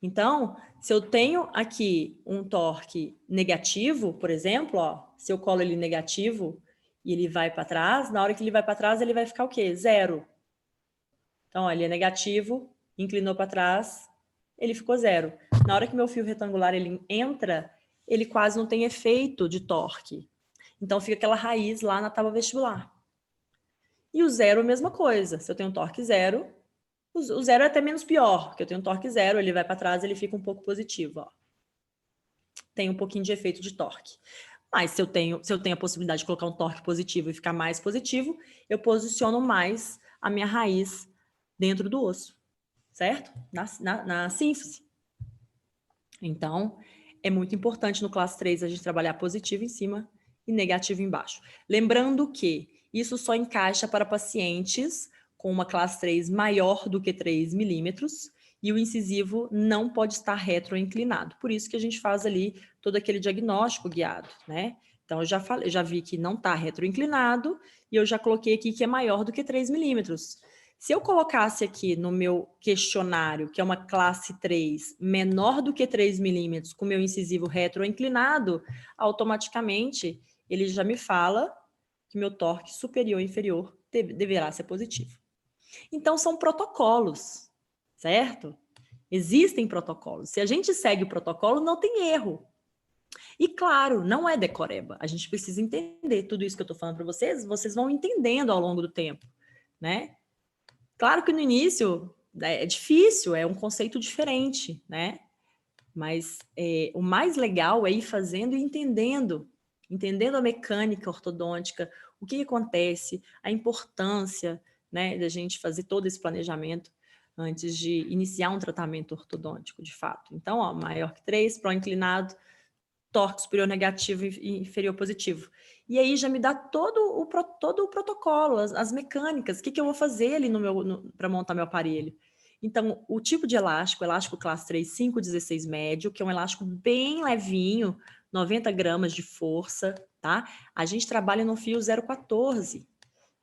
Então, se eu tenho aqui um torque negativo, por exemplo, ó, se eu colo ele negativo e ele vai para trás, na hora que ele vai para trás, ele vai ficar o quê? Zero. Então, ó, ele é negativo, inclinou para trás, ele ficou zero. Na hora que meu fio retangular ele entra, ele quase não tem efeito de torque. Então, fica aquela raiz lá na tábua vestibular. E o zero, a mesma coisa. Se eu tenho um torque zero, o zero é até menos pior, porque eu tenho um torque zero, ele vai para trás, ele fica um pouco positivo. Ó. Tem um pouquinho de efeito de torque. Mas se eu tenho a possibilidade de colocar um torque positivo e ficar mais positivo, eu posiciono mais a minha raiz dentro do osso, certo? Na sínfise. Então, é muito importante no classe 3 a gente trabalhar positivo em cima e negativo embaixo. Lembrando que isso só encaixa para pacientes com uma classe 3 maior do que 3 milímetros e o incisivo não pode estar retroinclinado. Por isso que a gente faz ali todo aquele diagnóstico guiado, né? Então, eu já vi que não está retroinclinado e eu já coloquei aqui que é maior do que 3 milímetros. Se eu colocasse aqui no meu questionário, que é uma classe 3, menor do que 3 milímetros, com meu incisivo retroinclinado, automaticamente ele já me fala que meu torque superior e inferior deverá ser positivo. Então, são protocolos, certo? Existem protocolos. Se a gente segue o protocolo, não tem erro. E, claro, não é decoreba. A gente precisa entender tudo isso que eu estou falando para vocês vão entendendo ao longo do tempo, né? Claro que no início é difícil, é um conceito diferente, né? Mas o mais legal é ir fazendo e entendendo a mecânica ortodôntica, o que acontece, a importância, né, da gente fazer todo esse planejamento antes de iniciar um tratamento ortodôntico, de fato. Então, ó, maior que 3, pró-inclinado, torque superior negativo e inferior positivo. E aí já me dá todo o protocolo, as mecânicas, o que eu vou fazer ali para montar meu aparelho. Então, o tipo de elástico classe 3, 5,16 médio, que é um elástico bem levinho, 90 gramas de força, tá? A gente trabalha no fio 0,14.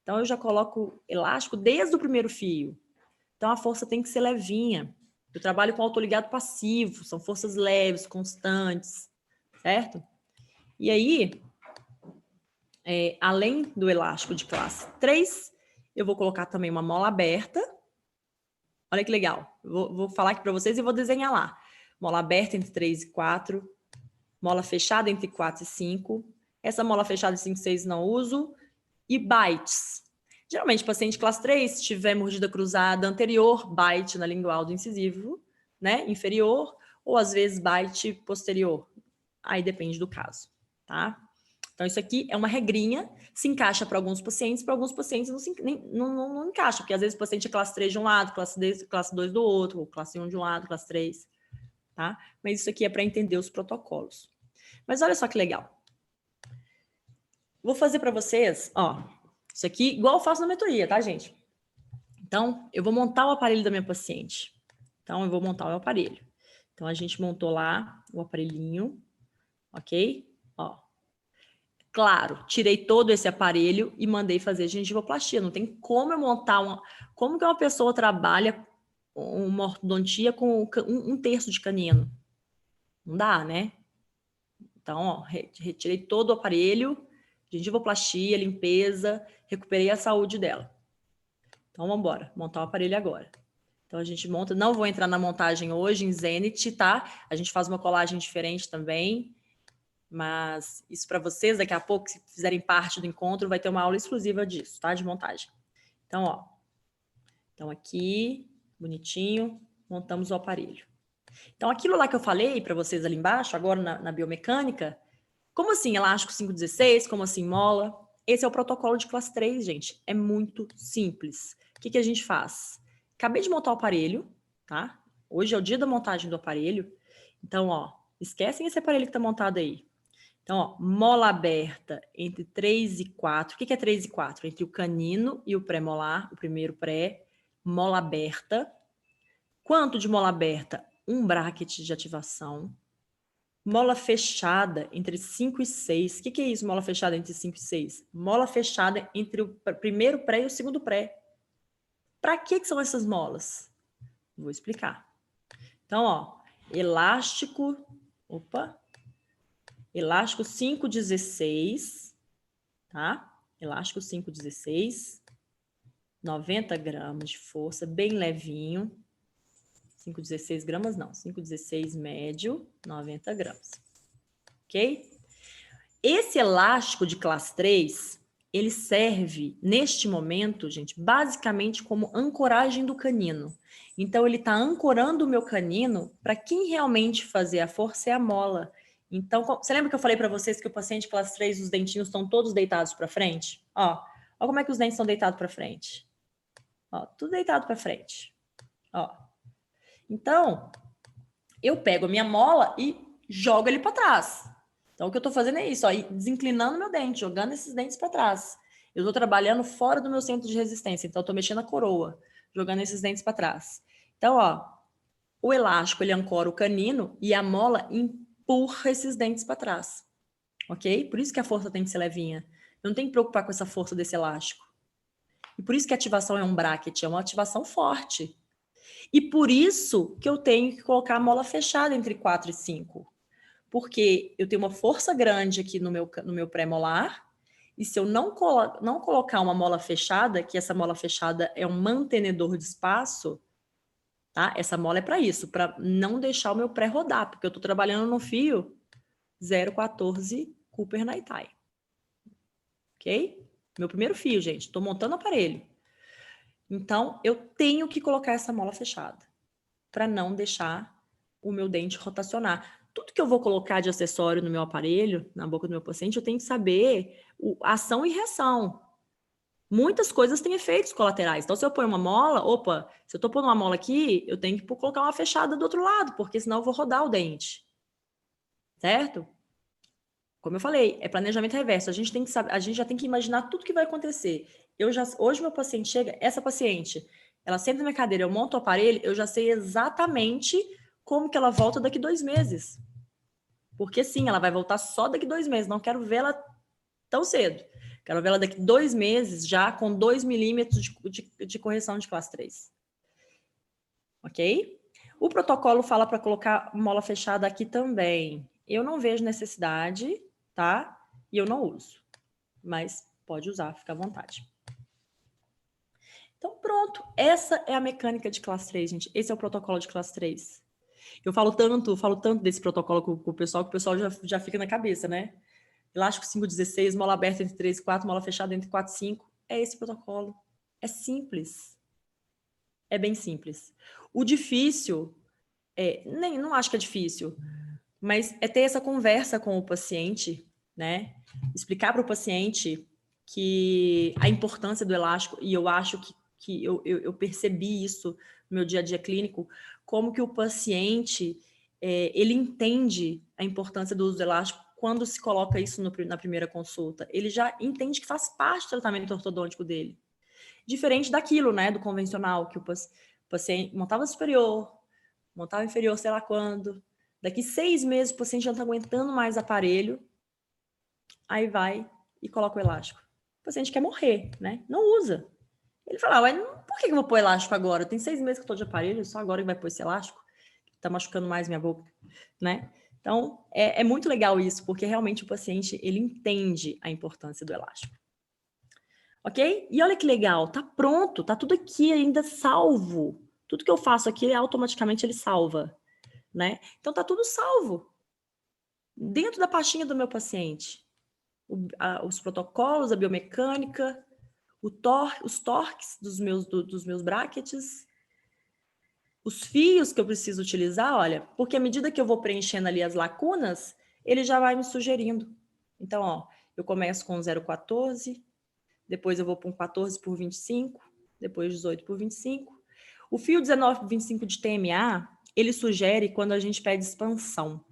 Então, eu já coloco elástico desde o primeiro fio. Então, a força tem que ser levinha. Eu trabalho com autoligado passivo, são forças leves, constantes, certo? E aí, além do elástico de classe 3, eu vou colocar também uma mola aberta. Olha que legal. Vou falar aqui para vocês e vou desenhar lá. Mola aberta entre 3 e 4. Mola fechada entre 4 e 5. Essa mola fechada de 5 e 6 não uso. E bites. Geralmente, paciente classe 3, se tiver mordida cruzada anterior, bite na lingual do incisivo, né? Inferior, ou às vezes bite posterior. Aí depende do caso, tá? Então, isso aqui é uma regrinha, se encaixa para alguns pacientes não encaixa, porque às vezes o paciente é classe 3 de um lado, classe 2 do outro, ou classe 1 de um lado, classe 3, tá? Mas isso aqui é para entender os protocolos. Mas olha só que legal. Vou fazer para vocês, ó, isso aqui igual eu faço na mentoria, tá, gente? Então, eu vou montar o aparelho da minha paciente. Então, eu vou montar o meu aparelho. Então, a gente montou lá o aparelhinho, ok? Ó. Claro, tirei todo esse aparelho e mandei fazer gengivoplastia. Não tem como eu montar uma... Como que uma pessoa trabalha uma ortodontia com um terço de canino? Não dá, né? Então, ó, retirei todo o aparelho, gengivoplastia, limpeza, recuperei a saúde dela. Então, vamos embora, montar o aparelho agora. Então, a gente monta, não vou entrar na montagem hoje em Zenith, tá? A gente faz uma colagem diferente também, mas isso para vocês, daqui a pouco, se fizerem parte do encontro, vai ter uma aula exclusiva disso, tá? De montagem. Então, ó, então aqui, bonitinho, montamos o aparelho. Então, aquilo lá que eu falei para vocês ali embaixo, agora na biomecânica, como assim elástico 516, como assim mola? Esse é o protocolo de classe 3, gente. É muito simples. O que a gente faz? Acabei de montar o aparelho, tá? Hoje é o dia da montagem do aparelho. Então, ó, esquecem esse aparelho que tá montado aí. Então, ó, mola aberta entre 3 e 4. O que é 3 e 4? Entre o canino e o pré-molar, o primeiro pré, mola aberta. Quanto de mola aberta? Um bracket de ativação. Mola fechada entre 5 e 6. O que é isso, mola fechada entre 5 e 6? Mola fechada entre o primeiro pré e o segundo pré. Para que são essas molas? Vou explicar. Então, ó, elástico, elástico 516, tá? Elástico 516, 90 gramas de força, bem levinho. 5,16 gramas não, 5,16 médio, 90 gramas. Ok? Esse elástico de classe 3, ele serve, neste momento, gente, basicamente como ancoragem do canino. Então, ele está ancorando o meu canino para quem realmente fazer a força é a mola. Então, você lembra que eu falei para vocês que o paciente classe 3, os dentinhos estão todos deitados para frente? Ó como é que os dentes estão deitados para frente. Ó, tudo deitado para frente. Ó. Então, eu pego a minha mola e jogo ele para trás. Então, o que eu estou fazendo é isso, ó, desinclinando meu dente, jogando esses dentes para trás. Eu estou trabalhando fora do meu centro de resistência, então eu estou mexendo a coroa, jogando esses dentes para trás. Então, ó, o elástico, ele ancora o canino e a mola empurra esses dentes para trás. Ok? Por isso que a força tem que ser levinha. Eu não tenho que preocupar com essa força desse elástico. E por isso que a ativação é um bracket, é uma ativação forte. E por isso que eu tenho que colocar a mola fechada entre 4 e 5. Porque eu tenho uma força grande aqui no meu pré-molar, e se eu não colocar uma mola fechada, que essa mola fechada é um mantenedor de espaço, tá? Essa mola é para isso, para não deixar o meu pré rodar, porque eu estou trabalhando no fio 0,14 Cooper Naitai. Ok? Meu primeiro fio, gente. Estou montando o aparelho. Então, eu tenho que colocar essa mola fechada, para não deixar o meu dente rotacionar. Tudo que eu vou colocar de acessório no meu aparelho, na boca do meu paciente, eu tenho que saber ação e reação. Muitas coisas têm efeitos colaterais. Então, se eu ponho uma mola, se eu estou pondo uma mola aqui, eu tenho que colocar uma fechada do outro lado, porque senão eu vou rodar o dente. Certo? Como eu falei, é planejamento reverso. A gente tem que saber, a gente já tem que imaginar tudo que vai acontecer. Hoje meu paciente chega, essa paciente, ela senta na minha cadeira, eu monto o aparelho, eu já sei exatamente como que ela volta daqui 2 meses. Porque sim, ela vai voltar só daqui 2 meses. Não quero vê-la tão cedo. Quero vê-la daqui 2 meses já com 2 milímetros de correção de classe 3. Ok? O protocolo fala para colocar mola fechada aqui também. Eu não vejo necessidade, tá? E eu não uso. Mas pode usar, fica à vontade. Então, pronto. Essa é a mecânica de classe 3, gente. Esse é o protocolo de classe 3. Eu falo tanto desse protocolo com o pessoal, que o pessoal já fica na cabeça, né? Elástico 5,16, mola aberta entre 3 e 4, mola fechada entre 4 e 5. É esse protocolo. É simples. É bem simples. O difícil, não acho que é difícil, mas é ter essa conversa com o paciente, né? Explicar para o paciente que a importância do elástico, e eu acho que eu percebi isso no meu dia a dia clínico, como que o paciente, ele entende a importância do uso do elástico quando se coloca isso na primeira consulta. Ele já entende que faz parte do tratamento ortodôntico dele. Diferente daquilo, né, do convencional, que o paciente montava superior, montava inferior, sei lá quando. Daqui 6 meses o paciente já não está aguentando mais aparelho. aí vai e coloca o elástico. O paciente quer morrer, né? Não usa. Ele fala, ué, por que eu vou pôr elástico agora? Tem 6 meses que eu tô de aparelho, só agora que vai pôr esse elástico? Tá machucando mais minha boca, né? Então, é muito legal isso, porque realmente o paciente, ele entende a importância do elástico. Ok? E olha que legal, tá pronto, tá tudo aqui ainda salvo. Tudo que eu faço aqui, automaticamente ele salva, né? Então, tá tudo salvo dentro da pastinha do meu paciente. Os protocolos, a biomecânica, os torques dos meus brackets, os fios que eu preciso utilizar, olha, porque à medida que eu vou preenchendo ali as lacunas, ele já vai me sugerindo. Então, ó, eu começo com 0,14, depois eu vou para um 14 por 25, depois 18 por 25. O fio 19 por 25 de TMA, ele sugere quando a gente pede expansão,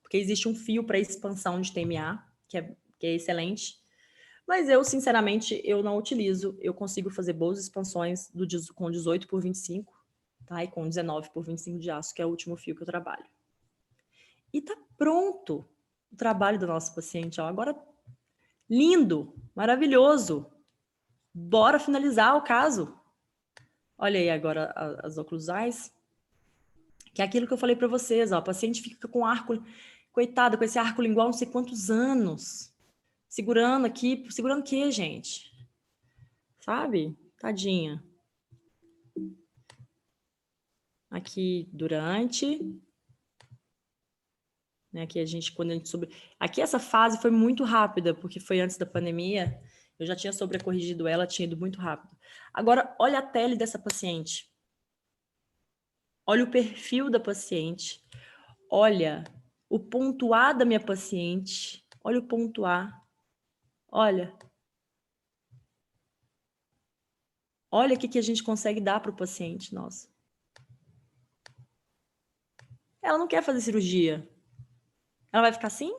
porque existe um fio para expansão de TMA, que é excelente, mas eu, sinceramente, eu não utilizo. Eu consigo fazer boas expansões com 18 por 25, tá? E com 19 por 25 de aço, que é o último fio que eu trabalho. E tá pronto o trabalho do nosso paciente, ó. Agora, lindo, maravilhoso. Bora finalizar o caso. Olha aí agora as oclusais, que é aquilo que eu falei para vocês, ó. O paciente fica com arco, coitado, com esse arco lingual não sei quantos anos. Segurando aqui, segurando o quê, gente? Sabe? Tadinha. Aqui durante, né? Aqui quando a gente aqui essa fase foi muito rápida, porque foi antes da pandemia. Eu já tinha sobrecorrigido ela, tinha ido muito rápido. Agora, olha a pele dessa paciente. Olha o perfil da paciente. Olha o ponto A da minha paciente. Olha o ponto A. Olha. Olha o que a gente consegue dar para o paciente, nossa. Ela não quer fazer cirurgia. Ela vai ficar assim?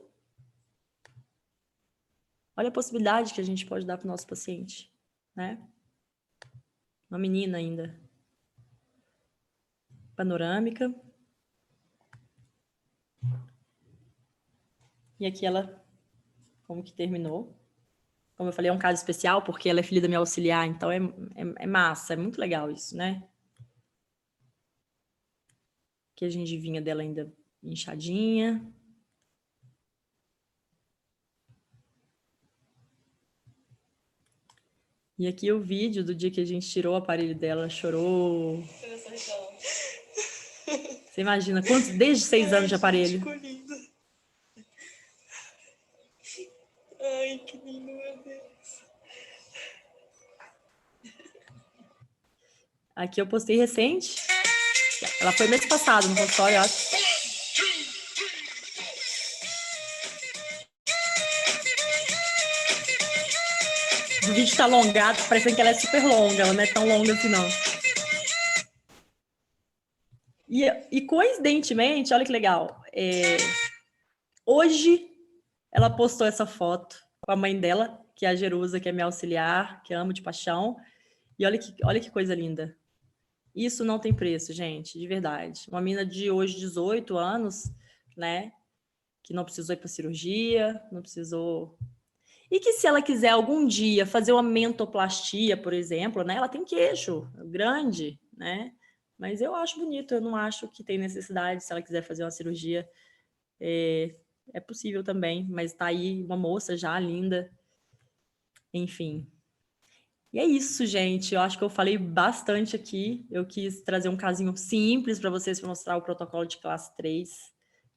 Olha a possibilidade que a gente pode dar para o nosso paciente, né? Uma menina ainda. Panorâmica. E aqui ela, como que terminou. Como eu falei, é um caso especial, porque ela é filha da minha auxiliar, então é massa, é muito legal isso, né? Aqui a gengivinha dela ainda inchadinha. E aqui o vídeo do dia que a gente tirou o aparelho dela, ela chorou. Você imagina, desde 6 anos de aparelho. Ficou lindo. Ai, que lindo, meu Deus. Aqui eu postei recente. Ela foi mês passado no consultório, eu acho. O vídeo tá alongado, parecendo que ela é super longa, ela não é tão longa assim, não. E coincidentemente, olha que legal, hoje ela postou essa foto com a mãe dela, que é a Jerusa, que é minha auxiliar, que eu amo de paixão, e olha que coisa linda. Isso não tem preço, gente, de verdade. Uma menina de hoje, 18 anos, né, que não precisou ir para cirurgia, não precisou... E que se ela quiser algum dia fazer uma mentoplastia, por exemplo, né, ela tem queixo grande, né, mas eu acho bonito, eu não acho que tem necessidade, se ela quiser fazer uma cirurgia, é possível também, mas tá aí uma moça já linda, enfim. E é isso, gente, eu acho que eu falei bastante aqui, eu quis trazer um casinho simples para vocês, para mostrar o protocolo de classe 3,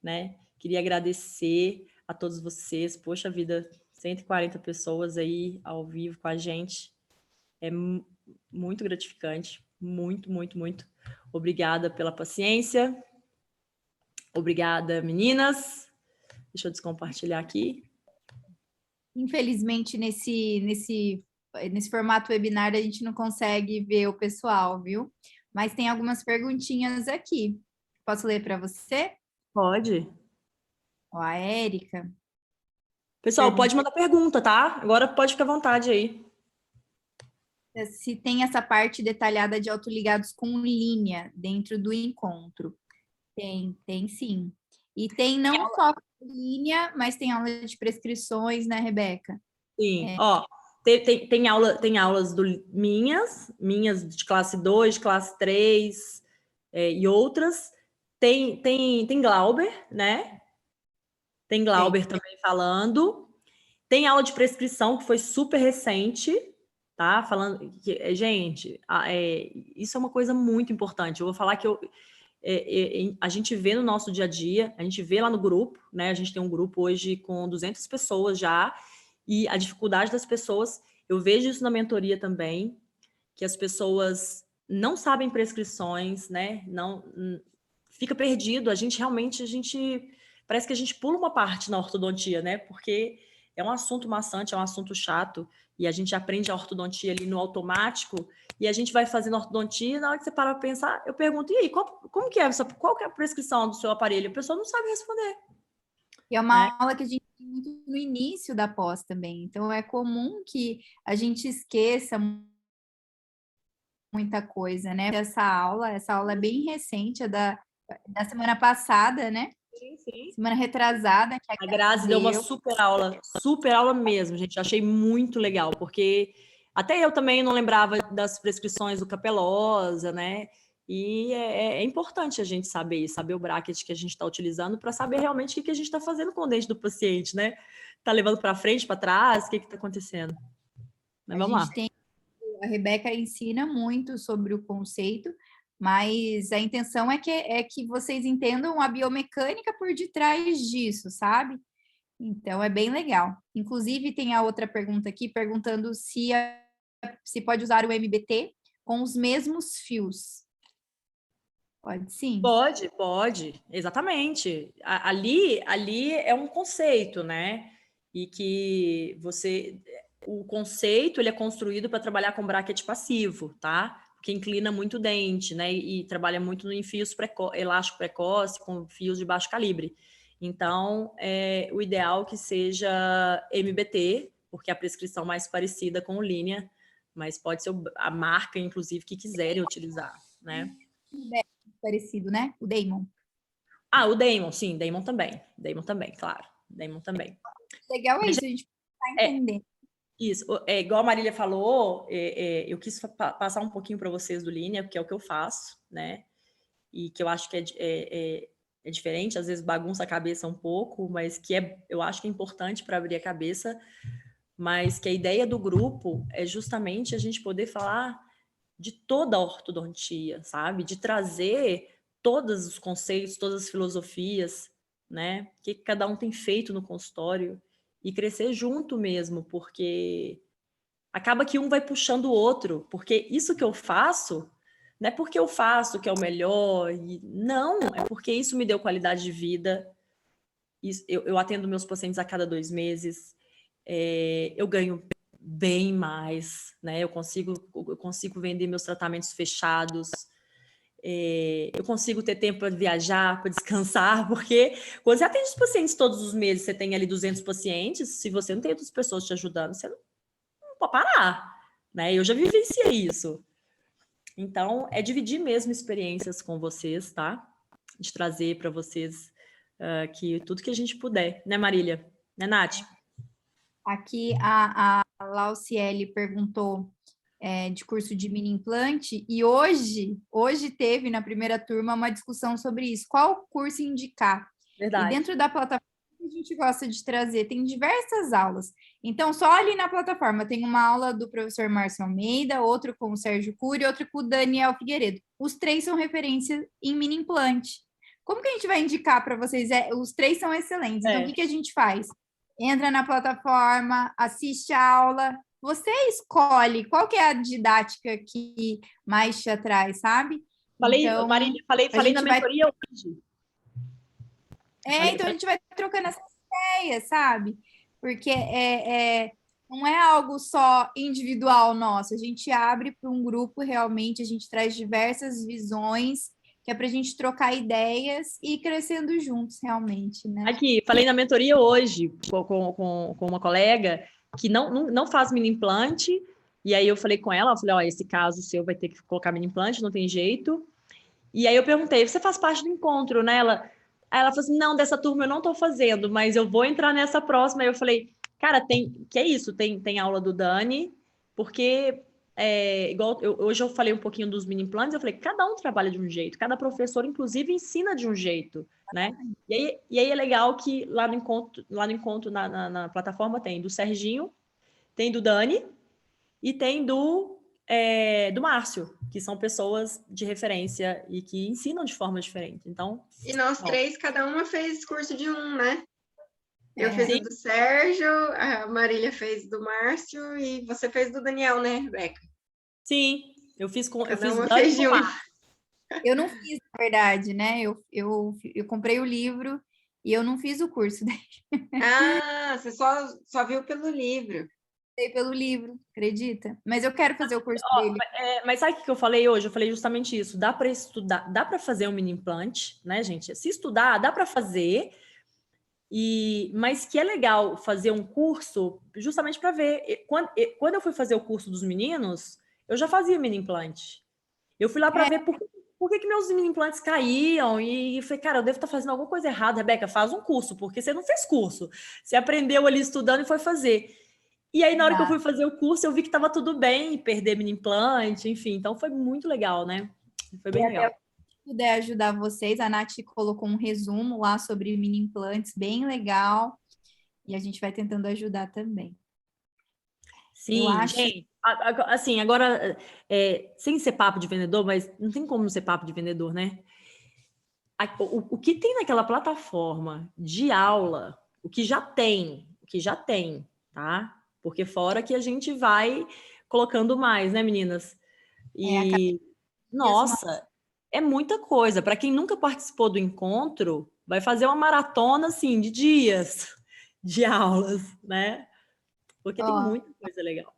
né, queria agradecer a todos vocês, poxa vida, 140 pessoas aí ao vivo com a gente, é muito gratificante, muito, muito, muito. Obrigada pela paciência. Obrigada, meninas. Deixa eu descompartilhar aqui. Infelizmente, nesse formato webinar, a gente não consegue ver o pessoal, viu? Mas tem algumas perguntinhas aqui. Posso ler para você? Pode. Ó, a Érica. Pessoal, pode mandar pergunta, tá? Agora pode ficar à vontade aí. Se tem essa parte detalhada de autoligados com linha dentro do encontro. Tem sim. E tem não só linha, mas tem aula de prescrições, né, Rebeca? Sim, ó, tem aulas minhas de classe 2, classe 3 e outras. Tem Glauber, né? Tem Glauber também falando. Tem aula de prescrição, que foi super recente, tá? Falando que, gente, isso é uma coisa muito importante. Eu vou falar que a gente vê no nosso dia a dia, a gente vê lá no grupo, né? A gente tem um grupo hoje com 200 pessoas já, e a dificuldade das pessoas, eu vejo isso na mentoria também, que as pessoas não sabem prescrições, né? Não fica perdido. A gente parece que a gente pula uma parte na ortodontia, né? Porque é um assunto maçante, é um assunto chato, e a gente aprende a ortodontia ali no automático, e a gente vai fazendo ortodontia, e na hora que você para para pensar, eu pergunto, e aí, como que é? Qual que é a prescrição do seu aparelho? A pessoa não sabe responder. E é Né? uma aula que a gente tem muito no início da pós também. Então, é comum que a gente esqueça muita coisa, né? Essa aula é bem recente, é da semana passada, né? Sim. Semana retrasada. Que A Grazi deu uma super aula mesmo, gente. Achei muito legal, porque até eu também não lembrava das prescrições do Capelosa, né? E é importante a gente saber o bracket que a gente está utilizando para saber realmente o que a gente está fazendo com o dente do paciente, né? Tá levando para frente, para trás, o que está acontecendo? Mas vamos lá. A Rebeca ensina muito sobre o conceito, mas a intenção é que vocês entendam a biomecânica por detrás disso, sabe? Então, é bem legal. Inclusive, tem a outra pergunta aqui, perguntando se pode usar o MBT com os mesmos fios. Pode sim. Pode, exatamente. Ali é um conceito, né? E que o conceito ele é construído para trabalhar com bracket passivo, tá? Porque inclina muito o dente, né? E trabalha muito em fios elástico precoce, com fios de baixo calibre. Então, o ideal que seja MBT, porque é a prescrição mais parecida com o Linea, mas pode ser a marca, inclusive, que quiserem utilizar, né? Parecido, né? O Damon. O Damon, sim, Damon também, claro, Damon também. Legal é isso, a gente está entendendo. Isso, igual a Marília falou, eu quis passar um pouquinho para vocês do Linea, porque é o que eu faço, né? E que eu acho que é diferente, às vezes bagunça a cabeça um pouco, mas que eu acho que é importante para abrir a cabeça, mas que a ideia do grupo é justamente a gente poder falar de toda a ortodontia, sabe? De trazer todos os conceitos, todas as filosofias, né? O que cada um tem feito no consultório e crescer junto mesmo, porque acaba que um vai puxando o outro, porque isso que eu faço não é porque eu faço que é o melhor, não, é porque isso me deu qualidade de vida. Eu atendo meus pacientes a cada 2 meses, eu ganho bem mais, né? Eu consigo vender meus tratamentos fechados, eu consigo ter tempo para viajar, para descansar, porque quando você atende os pacientes todos os meses, você tem ali 200 pacientes, se você não tem outras pessoas te ajudando, você não pode parar, né? Eu já vivenciei isso. Então, é dividir mesmo experiências com vocês, tá? De trazer para vocês que tudo que a gente puder, né, Marília? Né, Nath? Aqui a Lauciele perguntou de curso de mini implante, e hoje teve na primeira turma uma discussão sobre isso. Qual curso indicar? Verdade. E dentro da plataforma que a gente gosta de trazer, tem diversas aulas. Então, só ali na plataforma tem uma aula do professor Márcio Almeida, outro com o Sérgio Cury, outro com o Daniel Figueiredo. Os 3 são referência em mini implante. Como que a gente vai indicar para vocês? Os 3 são excelentes. Então, o que a gente faz? Entra na plataforma, assiste a aula, você escolhe qual que é a didática que mais te atrai, sabe? Então, Marília, falei na mentoria hoje. Então a gente vai trocando essas ideias, sabe? Porque não é algo só individual nosso, a gente abre para um grupo realmente, a gente traz diversas visões, que é para a gente trocar ideias e ir crescendo juntos, realmente, né? Aqui, falei na mentoria hoje com uma colega que não faz mini implante, e aí eu falei com ela, esse caso seu vai ter que colocar mini implante, não tem jeito. E aí eu perguntei, você faz parte do encontro, né? Ela, Aí ela falou assim, não, dessa turma eu não tô fazendo, mas eu vou entrar nessa próxima. Aí eu falei, cara, que é isso? Tem aula do Dani, porque igual hoje eu falei um pouquinho dos mini implantes, eu falei, cada um trabalha de um jeito, cada professor, inclusive, ensina de um jeito, né? E aí é legal que lá no encontro na plataforma tem do Serginho, tem do Dani e tem do Márcio, que são pessoas de referência e que ensinam de forma diferente. Então, E nós ó, três, cada uma fez curso de um, né? Eu É. fiz o do Sérgio, a Marília fez do Márcio e você fez do Daniel, né, Rebeca? sim, eu fiz Cada uma Dani fez de com um. Márcio. Eu não fiz, na verdade, né? Eu comprei o livro e eu não fiz o curso, daí Ah, você só viu pelo livro. dei pelo livro, acredita? Mas eu quero fazer o curso dele. Mas sabe o que eu falei hoje? Eu falei justamente isso. Dá para estudar, dá para fazer um mini implante, né, gente? Se estudar, dá para fazer. Mas que é legal fazer um curso justamente para ver. Quando eu fui fazer o curso dos meninos, eu já fazia mini implante. Eu fui lá para ver por que meus mini implantes caíam e falei, cara, eu devo estar fazendo alguma coisa errada. Rebeca, faz um curso, porque você não fez curso. Você aprendeu ali estudando e foi fazer. E aí, na hora que eu fui fazer o curso, eu vi que estava tudo bem, perder mini implante, enfim. Então, foi muito legal, né? Foi bem E até legal. se puder ajudar vocês, a Nath colocou um resumo lá sobre mini implantes, bem legal. E a gente vai tentando ajudar também. Eu Sim, acho. gente, assim, agora, sem ser papo de vendedor, mas não tem como não ser papo de vendedor, né? O que tem naquela plataforma de aula, o que já tem, tá? Porque fora que a gente vai colocando mais, né, meninas? Cada E, vez mais. nossa, é muita coisa. Para quem nunca participou do encontro, vai fazer uma maratona, assim, de dias de aulas, né? Porque tem Ó, muita coisa legal.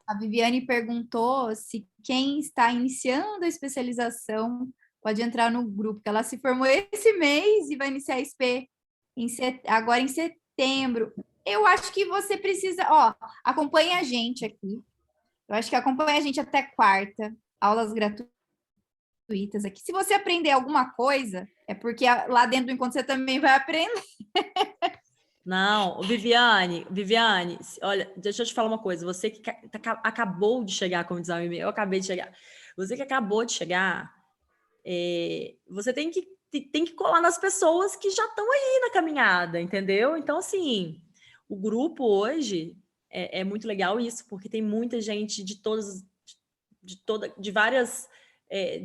a Viviane perguntou se quem está iniciando a especialização pode entrar no grupo, que ela se formou esse mês e vai iniciar a SP agora em setembro. Eu acho que você precisa, ó, acompanha a gente aqui. Eu acho que acompanha a gente até quarta, aulas gratuitas aqui. Se você aprender alguma coisa, é porque lá dentro do encontro você também vai aprender. Não, Viviane, olha, deixa eu te falar uma coisa. Você que acabou de chegar, como diz a Mimi, eu acabei de chegar. Você que acabou de chegar, você tem que colar nas pessoas que já estão aí na caminhada, entendeu? Então, assim, o grupo hoje é muito legal isso, porque tem muita gente de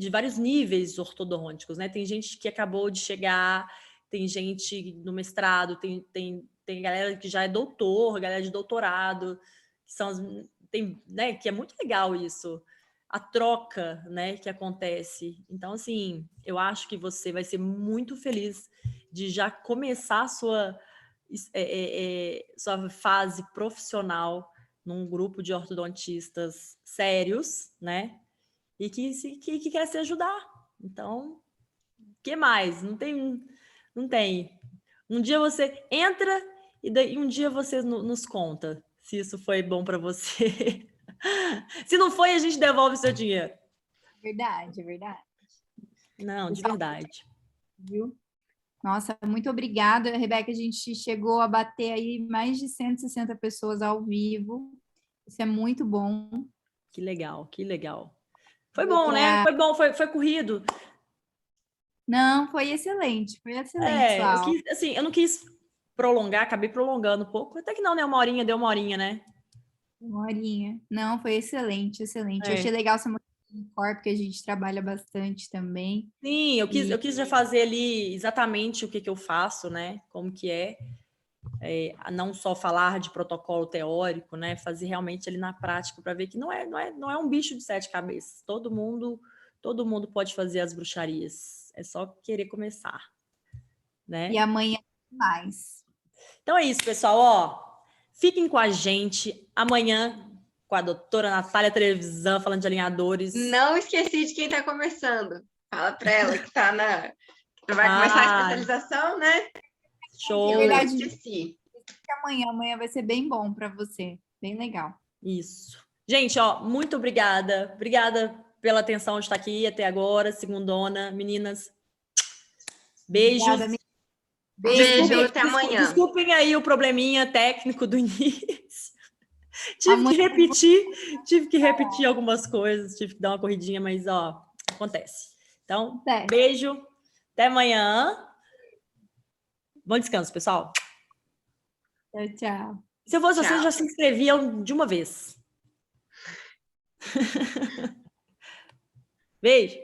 vários níveis ortodônticos, né? Tem gente que acabou de chegar, tem gente no mestrado, tem galera que já é doutor, galera de doutorado, né, que é muito legal isso, a troca, né, que acontece. Então, assim, eu acho que você vai ser muito feliz de já começar a sua fase profissional num grupo de ortodontistas sérios, né? E que quer se ajudar. Então, o que mais? Não tem. Um dia você entra e daí um dia você nos conta se isso foi bom para você. Se não foi, a gente devolve o seu dinheiro. Verdade, é verdade. Não, de Pessoal, verdade. viu? Nossa, muito obrigada, Rebeca. A gente chegou a bater aí mais de 160 pessoas ao vivo. Isso é muito bom. Que legal, que legal. Foi Deu bom, né? pra... Foi bom, foi corrido. Não, foi excelente sua aula. Eu não quis prolongar, acabei prolongando um pouco. Até que não, né? Uma horinha, deu uma horinha, né? Uma horinha. Não, foi excelente. Eu achei É. legal essa mostrando no corpo, porque a gente trabalha bastante também. Sim, eu E quis já fazer ali exatamente o que eu faço, né? Como que não só falar de protocolo teórico, né? Fazer realmente ali na prática para ver que não é um bicho de 7 cabeças. Todo mundo pode fazer as bruxarias. É só querer começar, né? amanhã mais. Então é isso, pessoal. Ó, fiquem com a gente amanhã com a doutora Natália Trevisan falando de alinhadores. Não esqueci de quem está começando. Fala para ela que vai começar a especialização, né? Show. É Eu verdade, esqueci. amanhã vai ser bem bom para você. Bem legal. Isso. Gente, ó, muito obrigada. Obrigada pela atenção de estar aqui até agora, segundona. Meninas, beijos. Obrigada, Beijo, até amanhã. Desculpem aí o probleminha técnico do início. Amanhã- Tive que repetir algumas coisas, tive que dar uma corridinha, mas ó, acontece. Então, Acontece. beijo, até amanhã. Bom descanso, pessoal. Tchau, tchau. Se eu fosse Tchau. vocês, já se inscreviam de uma vez. Beijo.